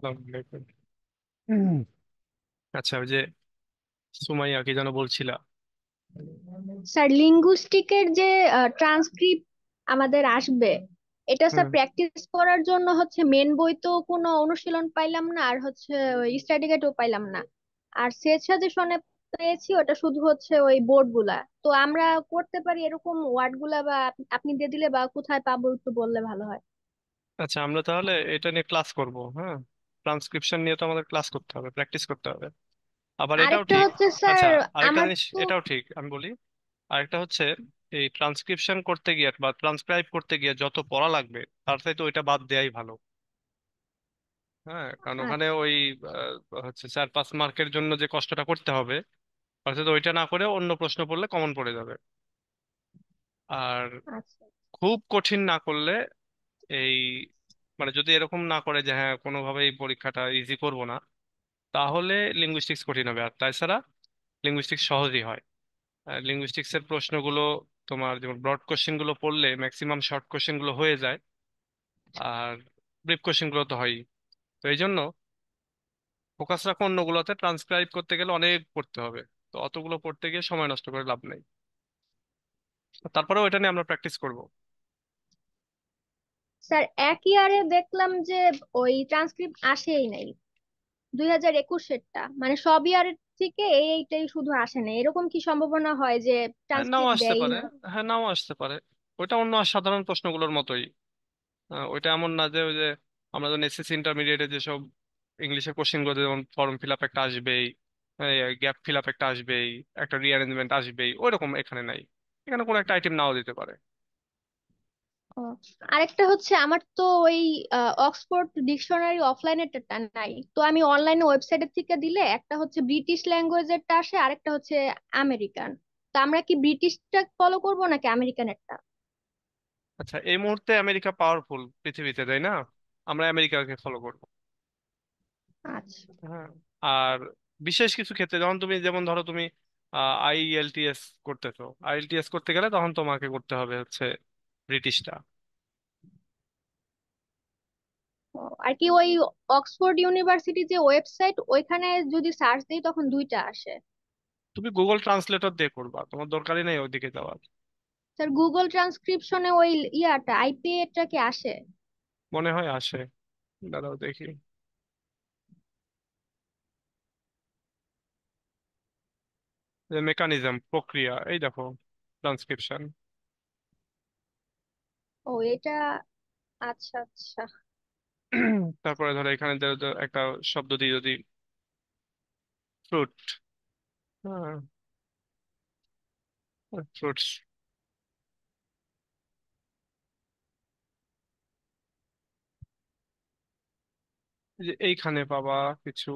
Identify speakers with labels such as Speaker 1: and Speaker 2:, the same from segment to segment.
Speaker 1: আসসালামু আলাইকুম। হুম। আচ্ছা, ওই যে সুমাইয়া কি যেন বলছিলা?
Speaker 2: স্যার লিঙ্গুইস্টিকের যে ট্রান্সক্রিপ্ট আমাদের আসবে, এটা স্যার
Speaker 1: হুম।
Speaker 2: প্র্যাকটিস করার জন্য হচ্ছে মেন বই তো কোনো অনুশীলন পাইলাম না, আর হচ্ছে ওই স্টাডি গাইডও পাইলাম না। আর সেট সাজেশনে পেয়েছি ওটা শুধু হচ্ছে ওই বোর্ড গুলা। তো আমরা করতে পারি এরকম ওয়ার্ড গুলা, বা আপনি দিয়ে দিলে, বা কোথায় পাবো একটু বললে ভালো হয়।
Speaker 1: আচ্ছা, আমরা তাহলে এটা নিয়ে ক্লাস করব। হ্যাঁ, ট্রান্সক্রিপশন নিয়ে তো আমাদের ক্লাস করতে হবে, প্র্যাকটিস করতে হবে। আবার এটাও
Speaker 2: আরেকটা
Speaker 1: ঠিক।
Speaker 2: হচ্ছে স্যার
Speaker 1: আচ্ছা, আরেকটা
Speaker 2: আমার
Speaker 1: জিনিস
Speaker 2: তো।
Speaker 1: এটাও ঠিক, আমি বলি। আরেকটা হচ্ছে, এই ট্রান্সক্রিপশন করতে গিয়ে বা ট্রান্সক্রাইব করতে গিয়ে যত পড়া লাগবে, তার চাইতে ওইটা বাদ দেয়াই ভালো। হ্যাঁ, কারণ ওখানে
Speaker 2: আচ্ছা
Speaker 1: ওই হচ্ছে 4-5 মার্কের জন্য যে কষ্টটা করতে হবে, অর্থাৎ ওইটা না করে অন্য প্রশ্ন পড়লে কমন পড়ে যাবে। আর
Speaker 2: আচ্ছা।
Speaker 1: খুব কঠিন না করলে, এই মানে যদি এরকম না করে যে হ্যাঁ কোনোভাবেই পরীক্ষাটা ইজি করব না, তাহলে লিঙ্গুইস্টিক্স কঠিন হবে। আর তাছাড়া লিঙ্গুইস্টিক্স সহজই হয়। লিঙ্গুইস্টিক্স এর প্রশ্নগুলো তোমার যেমন ব্রড কোশ্চেন গুলো পড়লে ম্যাক্সিমাম শর্ট কোশ্চেন গুলো হয়ে যায়, আর ব্রিফ কোশ্চেন গুলো তো হয়ই। তো এই জন্য ফোকাস রাখো অন্যগুলোতে। ট্রান্সক্রাইব করতে গেলে অনেক পড়তে হবে, তো অতগুলো পড়তে গিয়ে সময় নষ্ট করে লাভ নেই। তারপরেও এটা নিয়ে আমরা প্র্যাকটিস করব।
Speaker 2: স্যার এক ইয়ারে দেখলাম যে ওই ট্রান্সক্রিপ্ট আসেই নাই, 2021-এরটা, মানে সব ইয়ারের থেকে এইটাই শুধু আসে না, এরকম কি সম্ভাবনা হয় যে
Speaker 1: হ্যাঁ, নাও
Speaker 2: ট্রান্সক্রিপ্ট
Speaker 1: আসতে
Speaker 2: দেয়ই
Speaker 1: পারে।
Speaker 2: না?
Speaker 1: হ্যাঁ, নাও আসতে পারে। ওইটা অন্য সাধারণ প্রশ্নগুলোর মতোই। ওইটা এমন না যে ওই যে আমরা যখন এসএসসি ইন্টারমিডিয়েটে যেসব ইংলিশের কোশ্চেন গুলো, যেমন ফর্ম ফিল আপ একটা আসবেই, গ্যাপ ফিল আপ একটা আসবেই, একটা রিঅ্যারেঞ্জমেন্ট আসবেই, ওইরকম এখানে নাই। এখানে কোনো একটা আইটেম নাও দিতে পারে।
Speaker 2: ও, আরেকটা হচ্ছে আমার তো ওই অক্সফোর্ড ডিকশনারি অফলাইনেরটা নাই, তো আমি অনলাইনে ওয়েবসাইটের থেকে দিলে একটা হচ্ছে ব্রিটিশ ল্যাঙ্গুয়েজেরটা আসে, আরেকটা হচ্ছে আমেরিকান। তো আমরা কি ব্রিটিশটা ফলো করব নাকি আমেরিকানেরটা?
Speaker 1: আচ্ছা, এই মুহূর্তে আমেরিকা পাওয়ারফুল পৃথিবীতে, তাই না? আমরা আমেরিকাকে ফলো করবো।
Speaker 2: আচ্ছা।
Speaker 1: হ্যাঁ। আর বিশেষ কিছু ক্ষেত্রে, যখন তুমি যেমন ধরো তুমি আইএলটিএস করতেছো, আইএলটিএস করতে গেলে তখন তোমাকে করতে হবে হচ্ছে ব্রিটিশটা।
Speaker 2: ও, আর কি ওই অক্সফোর্ড ইউনিভার্সিটি যে ওয়েবসাইট, ওইখানে যদি সার্চ দিই তখন দুইটা আসে?
Speaker 1: তুমি গুগল ট্রান্সলেটর দিয়ে করবা, তোমার দরকারই নেই ওইদিকে যাওয়ার।
Speaker 2: স্যার গুগল ট্রান্সক্রিপশনে ওই ইয়াটা আইপিএটা কি আসে?
Speaker 1: মনে হয় আসে। দাঁড়াও দেখি। মেকানিজম, প্রক্রিয়া, এই দেখো, ট্রান্সক্রিপশন।
Speaker 2: ও এটা, আচ্ছা আচ্ছা।
Speaker 1: তারপরে ধরো এখানে একটা শব্দ দিয়ে যদি ফ্রুট, হ্যাঁ, ফ্রুটস, যে এইখানে পাবা কিছু।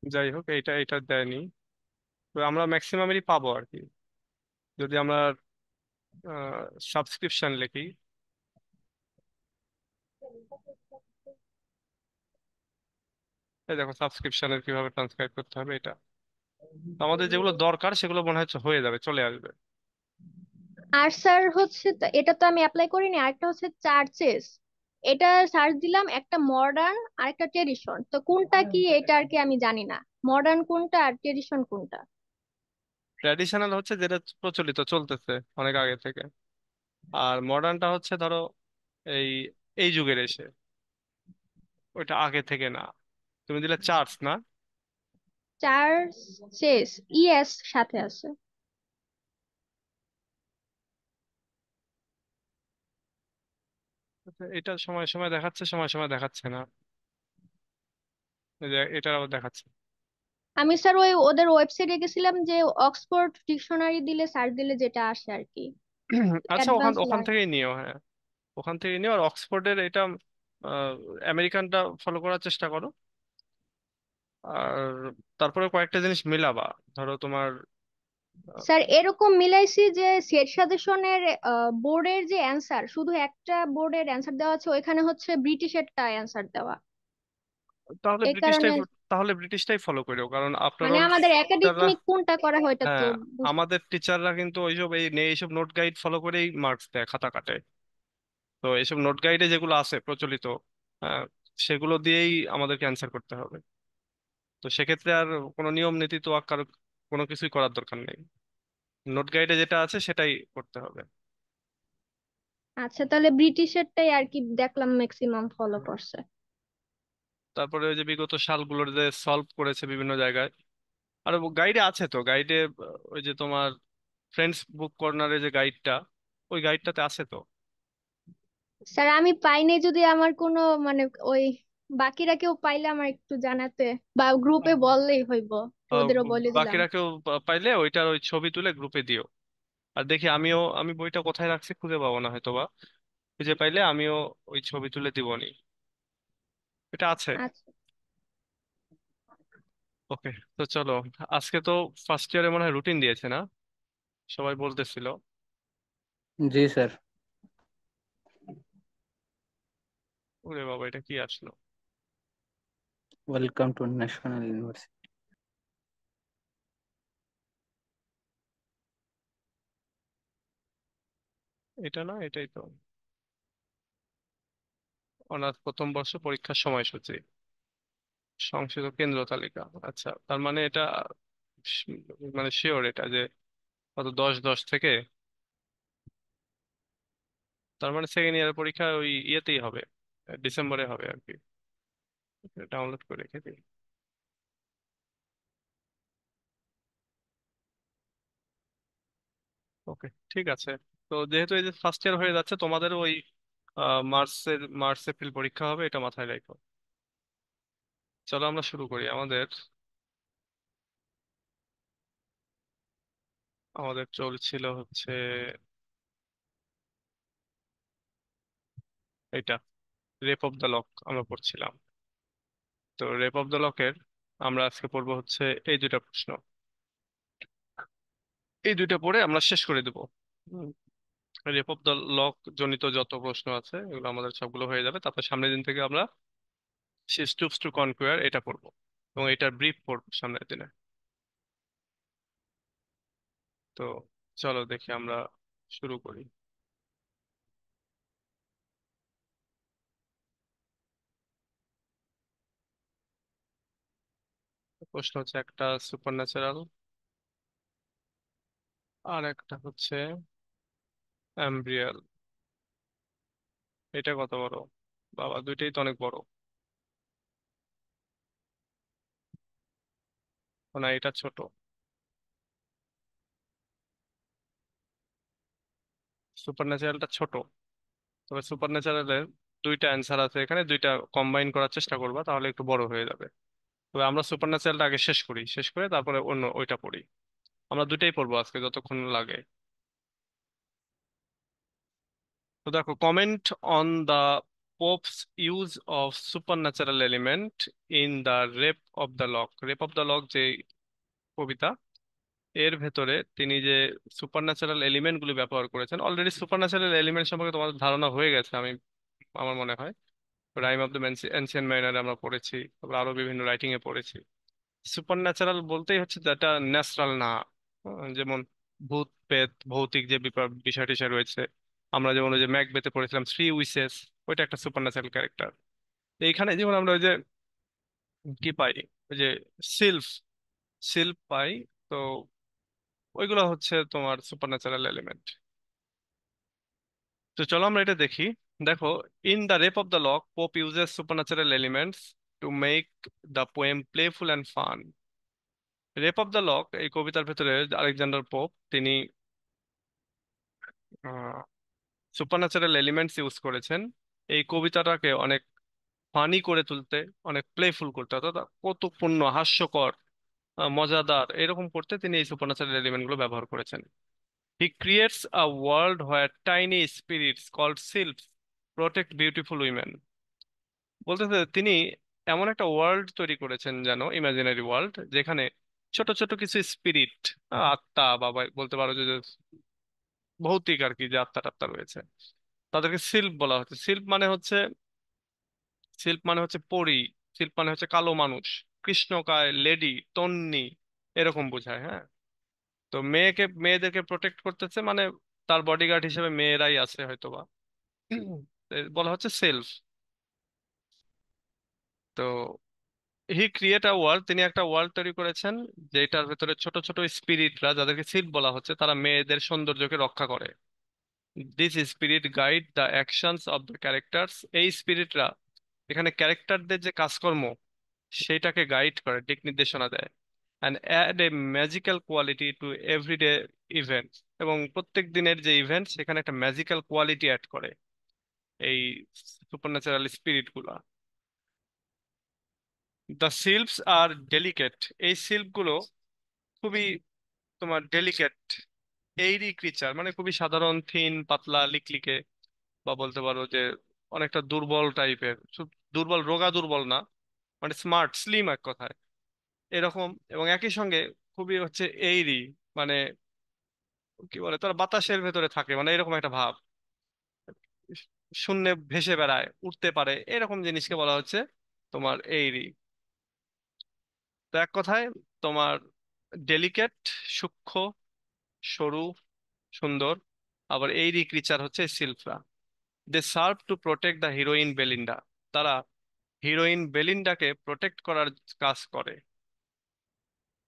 Speaker 1: যাই হোক, এইটা এটা দেয়নি। তো আমরা ম্যাক্সিমামেরই পাবো আর কি, যদি আমরা সাবস্ক্রিপশন লিখি। এই দেখো, সাবস্ক্রিপশনের কিভাবে ট্রান্সক্রাইব করতে হবে এটা। তো আমাদের যেগুলো দরকার সেগুলো মনে হচ্ছে হয়ে যাবে, চলে আসবে।
Speaker 2: আর স্যার হচ্ছে এটা তো আমি অ্যাপ্লাই করিনি, আরেকটা হচ্ছে চার্চেস। এটা সার্চ দিলাম, একটা মডার্ন আর একটা ট্রেডিশন, তো কোনটা কি এটা আর কি আমি জানি না, মডার্ন কোনটা আর ট্রেডিশন কোনটা?
Speaker 1: ট্র্যাডিশনাল হচ্ছে যেটা প্রচলিত চলতেছে অনেক আগে থেকে, আর মডার্নটা হচ্ছে ধরো এই এই যুগের এসে, ওইটা আগে থেকে না। তুমি দিলে চার্চ না?
Speaker 2: চার্চেস, ইএস সাথে আছে।
Speaker 1: আচ্ছা, এটা সময় সময় দেখাচ্ছে, সময় সময় দেখাচ্ছে না। এই যে এটাও দেখাচ্ছে।
Speaker 2: আমি স্যার ওই ওদের ওয়েবসাইটে গেছিলাম, যে অক্সফোর্ড ডিকশনারি দিলে সার্চ দিলে যেটা আসে আর কি,
Speaker 1: আচ্ছা, ওখান
Speaker 2: অ্যাডভান্স
Speaker 1: ওখান
Speaker 2: লার্ন।
Speaker 1: থেকেই নিও। হ্যাঁ, ওখান থেকে নিও। আর অক্সফোর্ডের এটা আহ, আমেরিকানটা ফলো করার চেষ্টা করো। আর তারপরে কয়েকটা জিনিস মিলাবা। ধরো তোমার আহ,
Speaker 2: স্যার এরকম মিলাইছি যে সেট সাজেশনের বোর্ডের যে অ্যান্সার, শুধু একটা বোর্ডের অ্যান্সার দেওয়া আছে, ওইখানে হচ্ছে ব্রিটিশেরটা অ্যান্সার দেওয়া।
Speaker 1: তাহলে
Speaker 2: এই
Speaker 1: ব্রিটিশটাই,
Speaker 2: কারণে।
Speaker 1: তাহলে ব্রিটিশটাই ফলো করো, কারণ আফটার
Speaker 2: মানে
Speaker 1: অল
Speaker 2: আমাদের
Speaker 1: টিচাররা,
Speaker 2: একাডেমিক কোনটা করা হয় এটা তো
Speaker 1: হ্যাঁ,
Speaker 2: বুঝ-
Speaker 1: আমাদের টিচাররা কিন্তু ওইসব এইসব নোট গাইড ফলো করেই মার্কস দেয়, খাতা কাটে। তো এইসব নোট গাইডে যেগুলো আছে প্রচলিত, আহ, সেগুলো দিয়েই আমাদেরকে অ্যান্সার করতে হবে। তো সেক্ষেত্রে আর কোনো নিয়ম নীতি তো আর কোনো কিছুই করার দরকার নেই, নোট গাইডে যেটা আছে সেটাই করতে হবে।
Speaker 2: আচ্ছা, তাহলে ব্রিটিশেরটাই আর কি দেখলাম ম্যাক্সিমাম ফলো করছে।
Speaker 1: তারপরে ওই যে বিগত সালগুলোর যে সলভ করেছে বিভিন্ন জায়গায়, আর গাইডে আছে তো, গাইডে ওই যে তোমার ফ্রেন্ডস বুক কর্নারে যে গাইডটা, ওই গাইডটাতে আছে তো।
Speaker 2: স্যার আমি পাইনি, যদি আমার কোনো মানে ওই বাকিরা কেউ পাইলে আমার একটু জানাতে, বা গ্রুপে বললেই হইব, তো
Speaker 1: আহ,
Speaker 2: ওদেরও বলে দিলাম।
Speaker 1: বাকিরা কেউ পাইলে ওইটার ওই ছবি তুলে গ্রুপে দিও। আর দেখি আমি বইটা কোথায় রাখছি খুঁজে পাবো না হয়তো বা, খুঁজে পাইলে আমিও ওই ছবি তুলে দিবনি। এটা আছে।
Speaker 2: আচ্ছা।
Speaker 1: ওকে, তো চলো। আজকে তো ফার্স্ট ইয়ারে মনে হয় রুটিন দিয়েছে না, সবাই বলতেছিল।
Speaker 3: जी सर।
Speaker 1: ওরে বাবা, এটা কি আসলো!
Speaker 3: Welcome to national university.
Speaker 1: এটা না, এটাই তো। অনার্স প্রথম বর্ষ পরীক্ষার সময়সূচি, সংশোধিত কেন্দ্র তালিকা। আচ্ছা, তার মানে এটা শ- মানে শিওর এটা যে কত 10/10 থেকে, তার মানে সেকেন্ড ইয়ারের পরীক্ষা ওই ইয়েতেই হবে, ডিসেম্বরে হবে আর কি। ডাউনলোড করে রেখে দিই। ওকে, ঠিক আছে। তো যেহেতু এই যে ফার্স্ট ইয়ার হয়ে যাচ্ছে, তোমাদের ওই মার্চ এপ্রিল পরীক্ষা হবে, এটা মাথায় রাখো। চলো আমরা শুরু করি। আমাদের আমাদের চলছিল হচ্ছে এটা, রেপ অফ দ্য লক আমরা পড়ছিলাম। তো রেপ অফ দ্য লকের আমরা আজকে পড়বো হচ্ছে এই দুইটা প্রশ্ন। এই দুইটা পড়ে আমরা শেষ করে দেবো। রেপ অফ দ্য লক জনিত যত প্রশ্ন আছে এগুলো আমাদের সবগুলো হয়ে যাবে, তারপর সামনের দিন থেকে আমরা সে স্টুপস টু কনকুয়ার এটা পড়বো, এবং এটার ব্রিফ পড়বো সামনের দিনে। তো চলো দেখি আমরা শুরু করি। প্রশ্ন হচ্ছে, একটা সুপার ন্যাচারাল আর একটা হচ্ছে অ্যাম্ব্রিয়াল। এটা কত বড়! বাবা, দুইটাই তো অনেক বড়। না, এটা ছোট। সুপার ন্যাচারালটা ছোট। তবে সুপার ন্যাচারালের দুইটা অ্যান্সার আছে এখানে, দুইটা কম্বাইন করার চেষ্টা করবা, তাহলে একটু বড় হয়ে যাবে। তবে আমরা সুপার ন্যাচারালটা আগে শেষ করি, শেষ করে তারপরে অন্য ওইটা পড়ি। আমরা দুইটাই পড়বো আজকে যতক্ষণ লাগে। তো দেখো, comment on the Pope's use of supernatural element in the rape of the lock. Rape of the lock যে কবিতা, এর ভেতরে তিনি যে সুপার ন্যাচারাল এলিমেন্ট গুলি ব্যবহার করেছেন, অলরেডি সুপার ন্যাচারাল এলিমেন্ট সম্পর্কে তোমাদের ধারণা হয়ে গেছে আমি, আমার মনে হয়। রাইম অফ দ্য এনশিয়েন্ট মাইনারে আমরা পড়েছি, তারপর আরো বিভিন্ন রাইটিং এ পড়েছি। সুপার ন্যাচারাল বলতেই হচ্ছে যেটা ন্যাচারাল না। যেমন ভূত প্রেত ভৌতিক যে বিষয় টিষয় রয়েছে। আমরা যেমন ওই যে ম্যাকবেথে পড়েছিলাম থ্রি উইসেস, ওইটা একটা সুপার ন্যাচারাল ক্যারেক্টার। এইখানে যেমন আমরা ওই যে কি পাই, ওই যে সিলফ সিল্প পাই। তো ওইগুলো হচ্ছে তোমার সুপার ন্যাচারাল এলিমেন্ট। তো চলো আমরা এটা দেখি। দেখো, in the rape of the lock pope uses super natural elements to make the poem playful and fun. Rape of the lock এই কবিতার ভেতরে আলেকজান্ডার পোপ তিনি সুপার ন্যাচারাল এলিমেন্টস ইউজ করেছেন এই কবিতাটাকে অনেক ফানি করে তুলতে, অনেক প্লেফুল করতে, অর্থাৎ কৌতুকপূর্ণ, হাস্যকর, মজাদার এরকম করতে তিনি এই সুপার ন্যাচারাল এলিমেন্ট গুলো ব্যবহার করেছেন। He creates a world where tiny spirits called sylphs protect beautiful women. বলতেছে তিনি এমন একটা ওয়ার্ল্ড তৈরি করেছেন, যেন ইমাজিনারি ওয়ার্ল্ড, যেখানে ছোট ছোট কিছু স্পিরিট, আত্মা বা বলতে পারো যে যে ভৌতিক আর কি, যে আত্মা টাত্মা রয়েছে, তাদেরকে সিল্প বলা হচ্ছে। সিল্প মানে হচ্ছে পরী, সিল্প মানে হচ্ছে কালো মানুষ। কৃষ্ণকায়, লেডি, তন্নি, এরকম বোঝায়। হ্যাঁ, তো মেয়েদেরকে প্রোটেক্ট করতেছে মানে তার বডিগার্ড হিসেবে মেয়েরাই আছে হয়তোবা। বলা হচ্ছে সেলফ। তো হি ক্রিয়েট আ ওয়ার্ল্ড, তিনি একটা ওয়ার্ল্ড তৈরি করেছেন যেটার ভেতরে ছোট ছোট স্পিরিটরা, যাদেরকে সিল্ফ বলা হচ্ছে, তারা মেয়েদের সৌন্দর্যকে রক্ষা করে। This spirit guide the actions of the characters, এই স্পিরিটরা এখানে ক্যারেক্টারদের যে কাজকর্ম সেইটাকে গাইড করে, দিক নির্দেশনা দেয়। And add a magical quality to everyday events, এবং প্রত্যেক দিনের যে ইভেন্ট সেখানে একটা ম্যাজিক্যাল কোয়ালিটি অ্যাড করে এই সুপারন্যাচারাল স্পিরিট গুলা। দ্য সিল্ভস আর ডেলিকেট, এই সিল্ভ গুলো খুবই তোমার ডেলিকেট, এইরি ক্রিচার, মানে খুবই সাধারণ, থিন, পাতলা, লিকলিকে, বা বলতে পারো যে অনেকটা দুর্বল টাইপের, দুর্বল, রোগা দুর্বল না, মানে স্মার্ট স্লিম এক কথায়, এরকম। এবং একই সঙ্গে খুবই হচ্ছে এইরি, মানে কি বলে, তারা বাতাসের ভেতরে থাকে, মানে এরকম একটা ভাব, শূন্যে ভেসে বেড়ায়, উঠতে পারে, এরকম জিনিসকে বলা হচ্ছে তোমার এইরি। তো এক কথায় তোমার ডেলিকেট, সূক্ষ্ম, সরু, সুন্দর। আবার এইরি ক্রিচার হচ্ছে সিলফরা। They serve to protect the heroine Belinda, তারা হিরোইন বেলিন্ডাকে প্রোটেক্ট করার কাজ করে।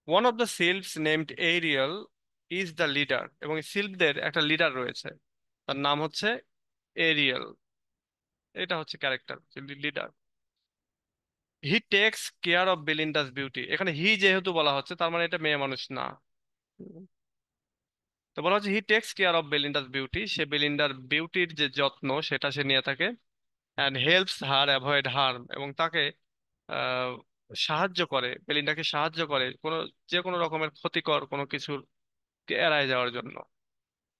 Speaker 1: One of the sylphs named Ariel is the leader, এবং সিল্ভদের একটা লিডার রয়েছে, তার নাম হচ্ছে এরিয়াল। এটা হচ্ছে character, leader. He takes care of Belinda's beauty, এখানে হি যেহেতু বলা হচ্ছে তার মানে এটা মেয়ে মানুষ না। তো বলা হচ্ছে he takes care of Belinda's beauty, সে বেলিন্ডার বিউটির যে যত্ন সেটা সে নিয়ে থাকে। And helps her avoid harm, এবং তাকে আহ, সাহায্য করে, বেলিন্ডাকে সাহায্য করে কোনো, যে কোনো রকমের ক্ষতিকর কোনো কিছুর এড়ায় যাওয়ার জন্য।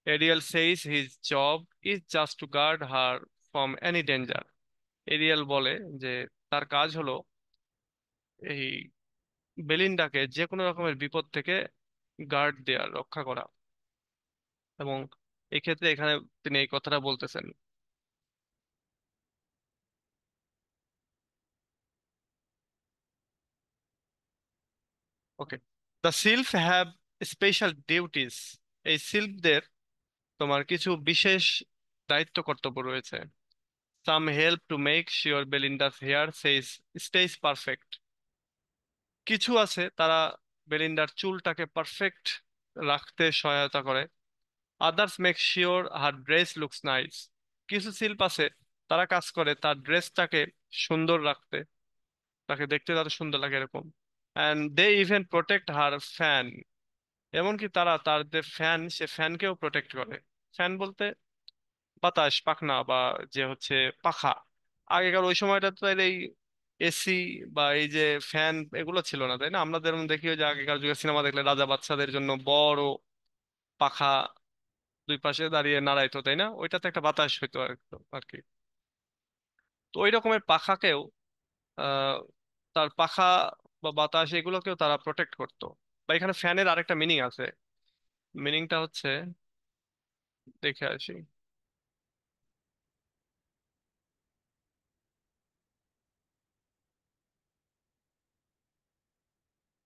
Speaker 1: Ariel says his job is just to guard her from any danger, Ariel বলে যে তার কাজ হলো এই বেলিন্ডাকে যে কোনো রকমের বিপদ থেকে গার্ড দেওয়া, রক্ষা করা। এবং এক্ষেত্রে এখানে তিনি এই কথাটা বলতেছেন। Okay, the sylph have special duties, এই সিলফদের তোমার কিছু বিশেষ দায়িত্ব কর্তব্য রয়েছে। Some help to make sure Belinda's hair stays perfect, কিছু আছে তারা বেলিন্ডার চুলটাকে পারফেক্ট রাখতে সহায়তা করে। Others make sure her dress looks nice, কিছু শিল্প আছে তারা কাজ করে তার ড্রেসটাকে সুন্দর রাখতে, তাকে দেখতে যাতে সুন্দর লাগে এরকম। And they even protect her fan, এমনকি তারা তার যে ফ্যান, সে ফ্যানকেও প্রোটেক্ট করে। ফ্যান বলতে বাতাস, পাখনা, বা যে হচ্ছে পাখা। আগেকার ওই সময়টা তো আর এই এসি বা এই যে ফ্যান এগুলো ছিল না, তাই না? আমরা যেরকম দেখি ওই যে আগেকার যুগের সিনেমা দেখলে রাজা বাদশাদের জন্য বড় পাখা দুই পাশে দাঁড়িয়ে নাড়াইতো, তাই না? ওইটাতে একটা বাতাস হইতো আর কি। তো ওই রকমের পাখাকেও আহ তার পাখা বা বাতাস এগুলোকেও তারা প্রোটেক্ট করতো। বা এখানে ফ্যানের আরেকটা মিনিং আছে, মিনিংটা হচ্ছে, দেখে আসি।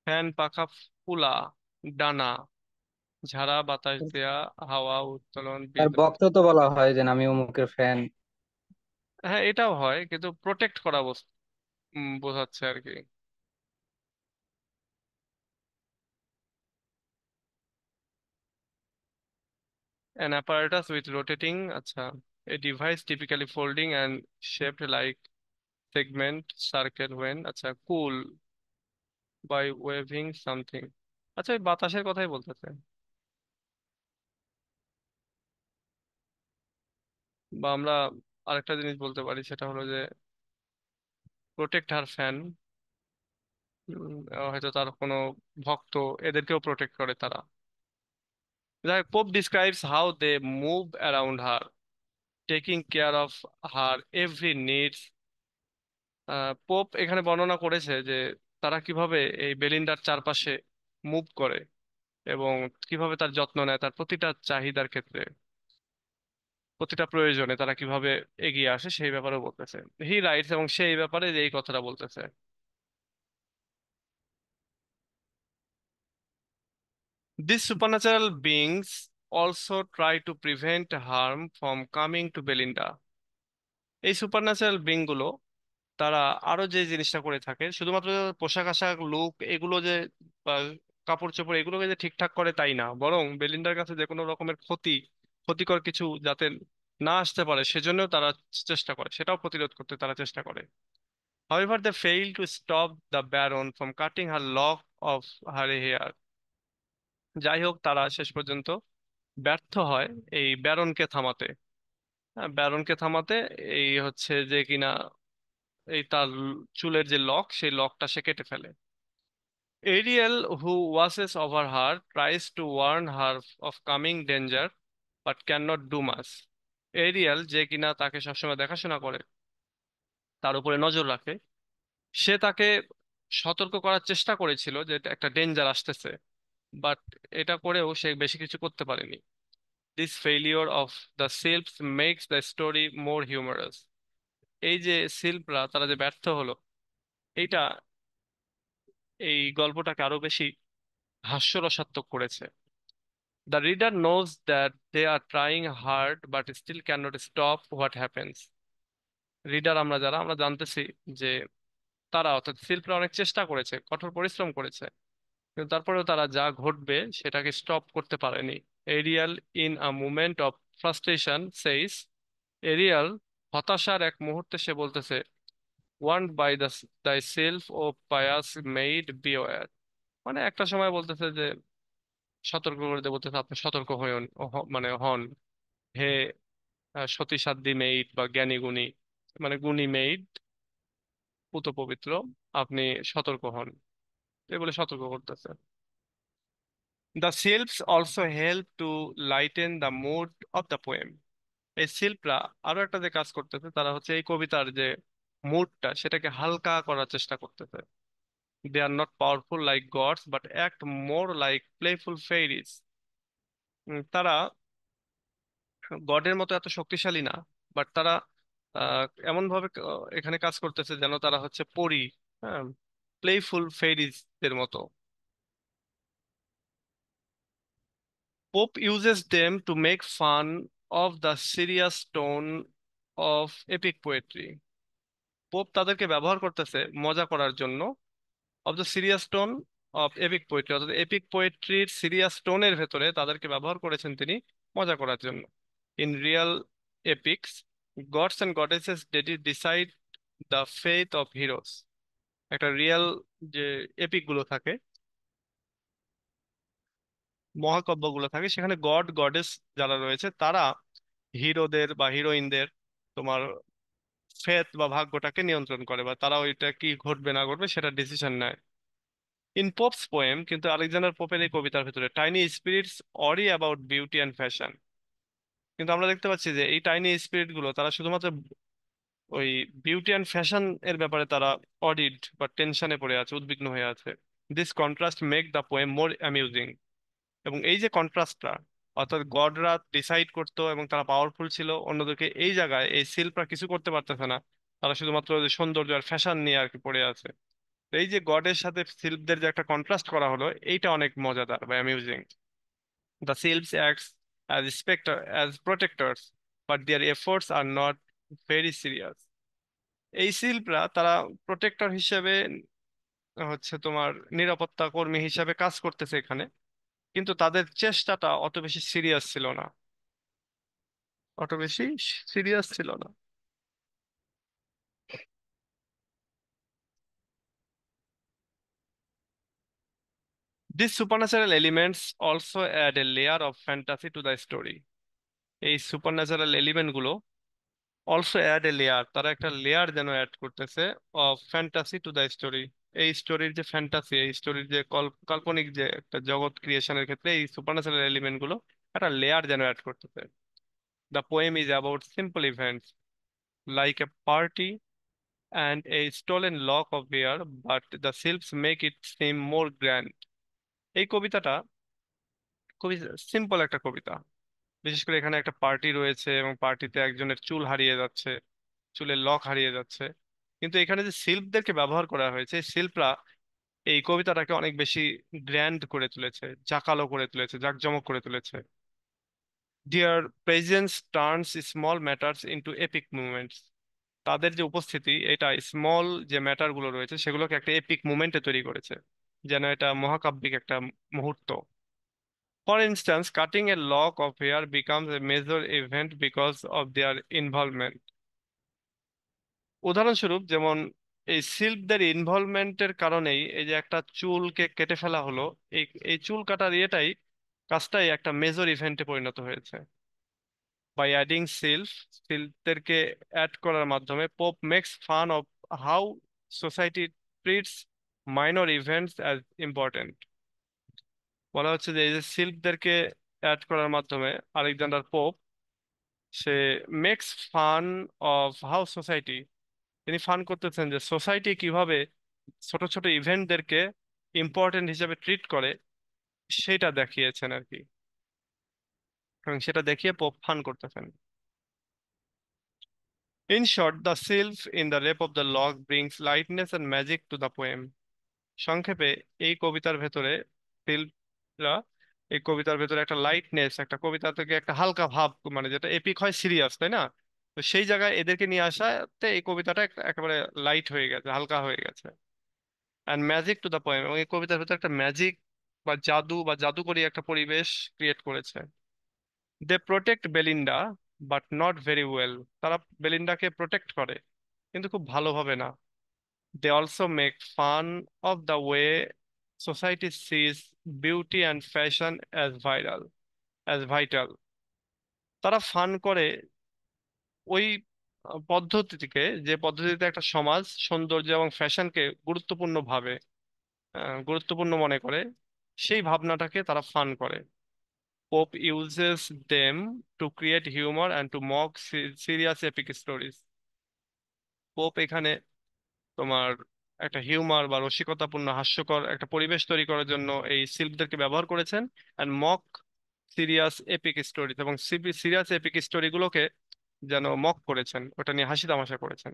Speaker 1: ফ্যান, পাখা, ফুলা, ডানা, ঝাড়া বাতাস দেয়া, হাওয়া উত্তোলন,
Speaker 3: আর
Speaker 1: বিদ্রোহ।
Speaker 3: বক্তা তো বলা হয় যে আমি অমুকের ফ্যান।
Speaker 1: হ্যাঁ, এটাও হয়, কিন্তু প্রোটেক্ট করা বোঝাচ্ছে আর কি। An apparatus with rotating, আচ্ছা, a device typically folding and shaped like segment circle when, আচ্ছা, cool by waving something, আচ্ছা এই বাতাসের কথাই বলতেছে। বা আমরা আরেকটা জিনিস বলতে পারি, সেটা হলো যে প্রোটেক্ট হার ফ্যান, হয়তো তার কোনো ভক্ত, এদেরকেও প্রোটেক্ট করে তারা। যাই Pope describes how they move around her, taking care of her every needs. Pope এখানে বর্ণনা করেছে যে তারা কিভাবে এই বেলিন্ডার চারপাশে মুভ করে, এবং কিভাবে তার যত্ন নেয়, তার প্রতিটা চাহিদার ক্ষেত্রে, প্রতিটা প্রয়োজনে তারা কিভাবে এগিয়ে আসে সেই ব্যাপারেও বলতেছে। হি রাইটস, এবং সেই ব্যাপারে যে এই কথাটা বলতেছে। These supernatural beings also try to prevent harm from coming to Belinda. এই সুপারন্যাচারাল বিং গুলো তারা আরো যে জিনিসটা করে থাকে, শুধুমাত্র পোশাক আশাক লুক এগুলো যে বা কাপড় চোপড় এগুলোকে যে ঠিকঠাক করে তাই না, বরং বেলিন্ডার কাছে যে কোনো রকমের ক্ষতিকর কিছু যাতে না আসতে পারে সেজন্যও তারা চেষ্টা করে, সেটাও প্রতিরোধ করতে তারা চেষ্টা করে। However, they fail to stop the Baron from cutting her lock of her hair. যাই হোক, তারা শেষ পর্যন্ত ব্যর্থ হয় এই ব্যারনকে থামাতে। ব্যারনকে থামাতে এই হচ্ছে যে কিনা এই তার চুলের যে লক সেই লকটা সে কেটে ফেলে। Ariel, who watches over her, tries to warn her of coming danger, but cannot do much. Ariel যে কিনা তাকে সবসময় দেখাশোনা করে, তার উপরে নজর রাখে, সে তাকে সতর্ক করার চেষ্টা করেছিল যে একটা ডেঞ্জার আসতেছে, বাট এটা করেও সে বেশি কিছু করতে পারেনি। This failure of the sylphs makes the story more humorous. এই যে শিল্পরা তারা যে ব্যর্থ হলো, এইটা এই গল্পটাকে আরো বেশি হাস্যরসাত্মক করেছে। The reader knows that they are trying hard but still cannot stop what happens. Reader আমরা যারা আমরা জানতেছি যে তারা অর্থাৎ শিল্পীরা অনেক চেষ্টা করেছে, কঠোর পরিশ্রম করেছে, কিন্তু তারপরেও তারা যা ঘটবে সেটাকে স্টপ করতে পারেনি। Ariel in a moment of frustration says, Ariel হতাশার এক মুহূর্তে সে বলতেছে, warned by the thy self oh pious maid beware. মানে একটা সময় বলতেছে যে সতর্ক করে দিয়ে বলতেছে আপনি সতর্ক হন, মানে হন হে সতী সাধ্বী মেইড বা জ্ঞানী গুণী, মানে গুণী মেইড, পুত পবিত্র, আপনি সতর্ক হন, এগুলো সতর্ক করতেছে। The sylphs also help to lighten the mood of the poem. এই শিল্পরা আরো একটা যে কাজ করতেছে, তারা হচ্ছে এই কবিতার যে মুডটা সেটাকে হালকা করার চেষ্টা করতেছে। They are not powerful like gods but act more like playful fairies. তারা গডের মতো এত শক্তিশালী না, বাট তারা এমন ভাবে এখানে কাজ করতেছে যেন তারা হচ্ছে পরী, হ্যাঁ, প্লেফুল ফেরিজদের মতো। Pope uses them to make fun of the serious tone of epic poetry. Pope তাদেরকে ব্যবহার করতেছে মজা করার জন্য, of the serious tone of epic poetry, অর্থাৎ এপিক পোয়েট্রির সিরিয়াস টোনের ভেতরে তাদেরকে ব্যবহার করেছেন তিনি মজা করার জন্য। In real epics, gods and goddesses decide the faith of heroes. একটা রিয়েল যে এপিক গুলো থাকে, মহাকাব্য গুলো থাকে, সেখানে গড গডেস যারা রয়েছে তারা হিরোদের বা হিরোইনদের তোমার ফেথ বা ভাগ্যটাকে নিয়ন্ত্রণ করে, বা তারা ওইটা কি ঘটবে না ঘটবে সেটা ডিসিশন নেয়। ইন পোপস পোয়েম, কিন্তু আলেকজান্ডার পোপের এই কবিতার ভিতরে tiny spirits Ori about beauty and fashion. কিন্তু আমরা দেখতে পাচ্ছি যে এই টাইনি স্পিরিট গুলো তারা শুধুমাত্র ওই বিউটি অ্যান্ড ফ্যাশন এর ব্যাপারে তারা অডিড বা টেনশনে পড়ে আছে, উদ্বিগ্ন হয়ে আছে। This contrast make the poem more amusing. এবং এই যে কন্ট্রাস্টটা, অর্থাৎ গডরা ডিসাইড করতো এবং তারা পাওয়ারফুল ছিল, অন্যদিকে এই জায়গায় এই শিল্পরা কিছু করতে পারতেছে না, তারা শুধুমাত্র ওই যে সৌন্দর্য আর ফ্যাশন নিয়ে আর কি পড়ে আছে। তো এই যে গডের সাথে শিল্পদের যে একটা কন্ট্রাস্ট করা হলো, এইটা অনেক মজাদার বা amusing. The sylphs acts as protectors, but their efforts are not very serious. এই শিল্পরা তারা প্রোটেক্টর হিসেবে হচ্ছে তোমার নিরাপত্তা কর্মী হিসেবে কাজ করতেছে এখানে, কিন্তু তাদের চেষ্টাটা অত বেশি সিরিয়াস ছিল না, অত বেশি সিরিয়াস ছিল না। These supernatural elements also add a layer of fantasy to the story. এই সুপারন্যাচারাল এলিমেন্ট গুলো অলসো অ্যাড এ লেয়ার, তারা একটা লেয়ার যেন অ্যাড করতেছে of fantasy to the story. এই স্টোরির যে ফ্যান্টাসি, এই স্টোরির যে কাল্পনিক যে একটা জগৎ ক্রিয়েশনের ক্ষেত্রে এই সুপারন্যাচারাল এলিমেন্ট গুলো একটা লেয়ার যেন অ্যাড করতেছে। The poem is about simple events like a party and a stolen lock of hair, but the sylphs make it seem more grand. এই কবিতাটা খুবই সিম্পল একটা কবিতা। বিশেষ করে এখানে একটা পার্টি রয়েছে এবং পার্টিতে একজনের চুল হারিয়ে যাচ্ছে, চুলের লক হারিয়ে যাচ্ছে, কিন্তু এখানে যে শিল্পদেরকে ব্যবহার করা হয়েছে, এই শিল্পরা এই কবিতাটাকে অনেক বেশি গ্র্যান্ড করে তুলেছে, জাঁকালো করে তুলেছে, জাঁকজমক করে তুলেছে। Their presence turns small matters into epic moments. তাদের যে উপস্থিতি এটা স্মল যে ম্যাটার গুলো রয়েছে সেগুলোকে একটা এপিক মুমেন্টে তৈরি করেছে, যেন এটা মহাকাব্যিক একটা মুহূর্ত। For instance, cutting a lock of hair becomes a major event because of their involvement. উদাহরণস্বরূপ যেমন এই শিল্পদের ইনভলভমেন্টের কারণেই এই যে একটা চুলকে কেটে ফেলা হলো, এই এই চুল কাটার ইয়েটাই, কাজটাই একটা মেজর ইভেন্টে পরিণত হয়েছে। বাই অ্যাডিং শিল্পদেরকে অ্যাড করার মাধ্যমে Pope makes fun of how society treats minor events as important. বলা হচ্ছে যে এই যে শিল্পদেরকে অ্যাড করার মাধ্যমে আলেকজান্ডার পোপ, সে makes fun of how society, তিনি ফান করতেছেন যে সোসাইটি কিভাবে ছোট ছোট ইভেন্টদেরকে ইম্পর্টেন্ট হিসেবে ট্রিট করে, সেটা দেখিয়েছেন আর কি। এবং সেটা দেখিয়ে পোপ ফান করতেছেন। In short, the sylph in the rape of the log brings lightness and magic to the poem. সংক্ষেপে এই কবিতার ভেতরে শিল্পরা, এই কবিতার ভেতরে একটা লাইটনেস, একটা কবিতা থেকে একটা হালকা ভাব, মানে যেটা এপিক হয় সিরিয়াস, তাই না? তো সেই জায়গায় এদেরকে নিয়ে আসাতে এই কবিতাটা একেবারে লাইট হয়ে গেছে, হালকা হয়ে গেছে। And magic to the poem, এবং এই কবিতার ভেতরে একটা ম্যাজিক বা জাদু বা জাদুকরী একটা পরিবেশ ক্রিয়েট করেছে। They protect Belinda but not very well. তারা বেলিন্ডাকে প্রোটেক্ট করে কিন্তু খুব ভালোভাবে না। They also make fun of the way society sees beauty and fashion as vital. তারা ফান করে ওই পদ্ধতিকে, যে পদ্ধতিতে একটা সমাজ সৌন্দর্য এবং ফ্যাশনকে গুরুত্বপূর্ণ মনে করে, সেই ভাবনাটাকে তারা ফান করে। Pope uses them to create humor and to mock serious epic stories. Pope এখানে তোমার একটা হিউমার বা রসিকতাপূর্ণ হাস্যকর একটা পরিবেশ তৈরি করার জন্য এই শিল্পদেরকে ব্যবহার করেছেন, and mock serious epic stories, এবং সিরিয়াস এপিক স্টোরিগুলোকে যেন মক করেছেন, ওটা নিয়ে হাসি তামাশা করেছেন।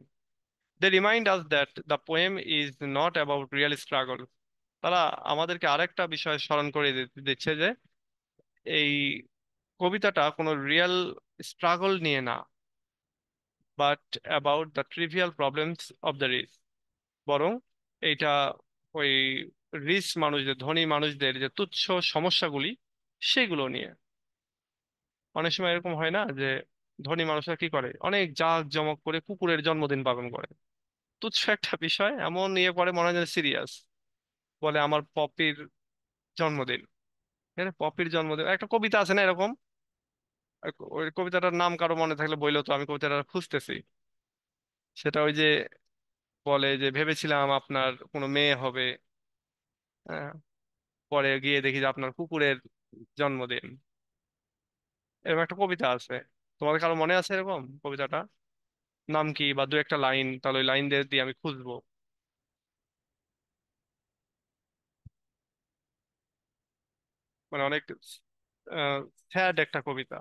Speaker 1: They remind us that the poem is not about real struggle. তারা আমাদেরকে আরেকটা বিষয় স্মরণ করে দিচ্ছে যে এই কবিতাটা কোনো রিয়েল স্ট্রাগল নিয়ে না, but about the trivial problems of the rich. বরং এইটা ওই রিচ মানুষদের, ধনী মানুষদের যে তুচ্ছ সমস্যাগুলি, সেগুলো নিয়ে। অনেক সময় এরকম হয় না যে ধনী মানুষরা কি করে, অনেক জাঁক জমক করে কুকুরের জন্মদিন পালন করে, তুচ্ছ একটা বিষয় এমন ইয়ে করে মনে হয় সিরিয়াস। বলে আমার পপির জন্মদিন, হ্যাঁ পপির জন্মদিন, একটা কবিতা আছে না এরকম? ওই কবিতাটার নাম কারো মনে থাকলে বললো তো, আমি কবিতাটা খুঁজতেছি। সেটা ওই যে বলে যে ভেবেছিলাম আপনার কোনো মেয়ে হবে, হ্যাঁ, পরে গিয়ে দেখি যে আপনার কুকুরের জন্মদিন। এরকম একটা কবিতা আছে। তোমাদের কারো মনে আছে এরকম কবিতাটা নাম কি, বা দু একটা লাইন, তাহলে ওই লাইন দিয়ে দিয়ে আমি খুঁজবো। মানে অনেক স্যাড একটা কবিতা।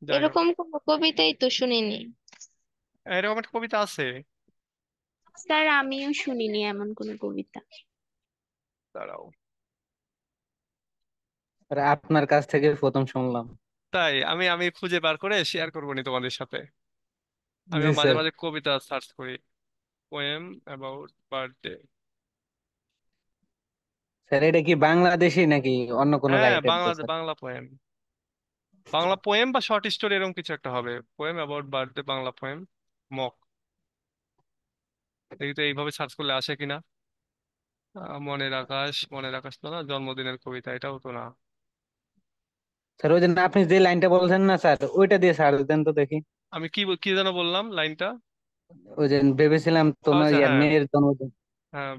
Speaker 1: যাই হোক,
Speaker 4: এরকম কোনো কবিতাই তো শুনিনি।
Speaker 1: এরকম একটা কবিতা আছে।
Speaker 4: স্যার, আমিও শুনিনি এমন কোনো কবিতা।
Speaker 1: দাঁড়াও।
Speaker 3: আর আপনার কাছ থেকে প্রথম শুনলাম।
Speaker 1: তাই আমি আমি খুঁজে বার করে শেয়ার করবো নি তোমাদের সাথে।
Speaker 3: জি
Speaker 1: আমিও মাঝে
Speaker 3: স্যার।
Speaker 1: মাঝে কবিতা সার্চ করি, পোয়েম অ্যাবাউট বার্থডে।
Speaker 3: স্যার এটা কি বাংলাদেশি নাকি অন্য কোনো
Speaker 1: হ্যাঁ,
Speaker 3: রাইটার তো
Speaker 1: Bangla
Speaker 3: sir?
Speaker 1: Bangla poem, Bangla poem বা শর্ট স্টোরি এরকম কিছু একটা হবে। Poem about birthday, Bangla poem, mock. দেখি তো এইভাবে সার্চ করলে আসে কিনা। মনের আকাশ, মনের আকাশ তো না, জন্মদিনের কবিতা এটাও তো না।
Speaker 3: স্যার ওই জন্য আপনি যে লাইনটা বলছেন না স্যার, ওইটা দিয়ে সার্চ দেন তো দেখি।
Speaker 1: আমি কি কি যেন বললাম লাইনটা?
Speaker 3: ওই যে ভেবেছিলাম তোমার
Speaker 1: আচ্ছা,
Speaker 3: ইয়ার
Speaker 1: হ্যাঁ,
Speaker 3: মেয়ের জন্মদিন।
Speaker 1: হ্যাঁ,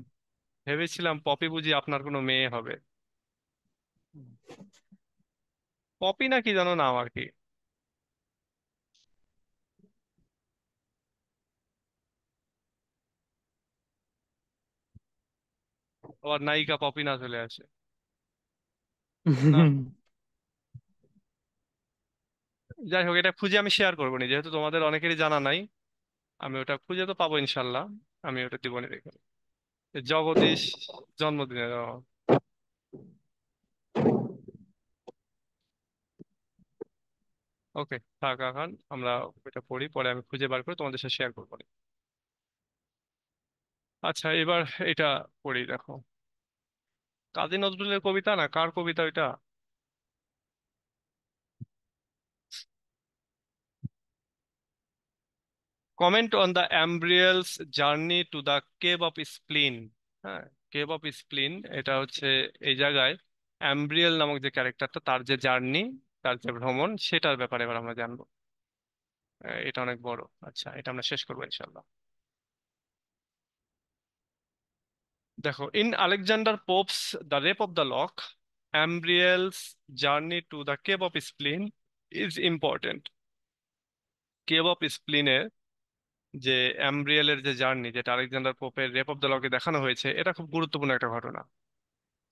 Speaker 1: ভেবেছিলাম পপি বুঝি আপনার কোনো মেয়ে হবে। পপি না কি জানো নাম আর কি। আবার নায়িকা পপি না চলে আসে না। যাই হোক, এটা খুঁজে আমি শেয়ার করবো নি, যেহেতু তোমাদের অনেকেরই জানা নাই। আমি ওটা খুঁজে তো পাবো ইনশাল্লাহ। আমি ওটা দিব না দেখে। জগদীশ জন্মদিনের। ওকে, থাক এখন আমরা এটা পড়ি, পরে আমি খুঁজে বার করে তোমাদের সাথে শেয়ার করবো। আচ্ছা, এবার এটা পড়ি, দেখো। কাজী নজরুলের কবিতা না, কার কবিতা এটা? Comment on the Umbriel's journey to the cave of spleen. হ্যাঁ, কেভ অফ স্প্লিন, এটা হচ্ছে এই জায়গায় অ্যাম্ব্রিয়াল নামক যে ক্যারেক্টারটা, তার যে জার্নি, তার যে ভ্রমণ, সেটার ব্যাপারে এবার আমরা জানবো। এটা অনেক বড়। আচ্ছা, এটা আমরা শেষ করবো ইনশাল্লাহ। দেখো, in Alexander Pope's the rape of the Lock, Umbriel's journey to the cave of spleen is important. Cave of স্প্লিনের যে অ্যাম্ব্রিয়েলের যে জার্নি, যেটা আলেকজান্ডার পোপের রেপ অফ দ্য লকে দেখানো হয়েছে, এটা খুব গুরুত্বপূর্ণ একটা ঘটনা।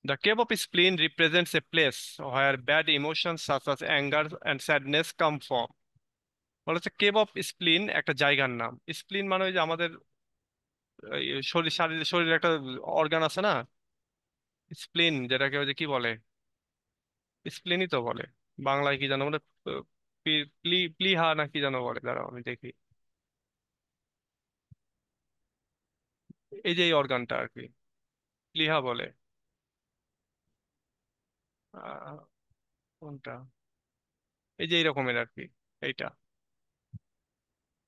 Speaker 1: The cave of spleen represents a place where bad emotions such as anger and sadness come from. বলা হচ্ছে কেভ অফ স্প্লিন একটা জায়গার নাম। স্প্লিন মানে ওই যে আমাদের শরীরের একটা অর্গান আছে না, স্প্লিন, যেটাকে ওই যে কি বলে, স্প্লিনই তো বলে। বাংলায় কি জানো বলে, প্লিহা না কি জানো বলে, দাঁড়াও আমি দেখি। এই যে এই অর্গানটা আর কি, প্লিহা বলে। আহ, কোনটা? এই যে এই রকমের আর কি, এইটা।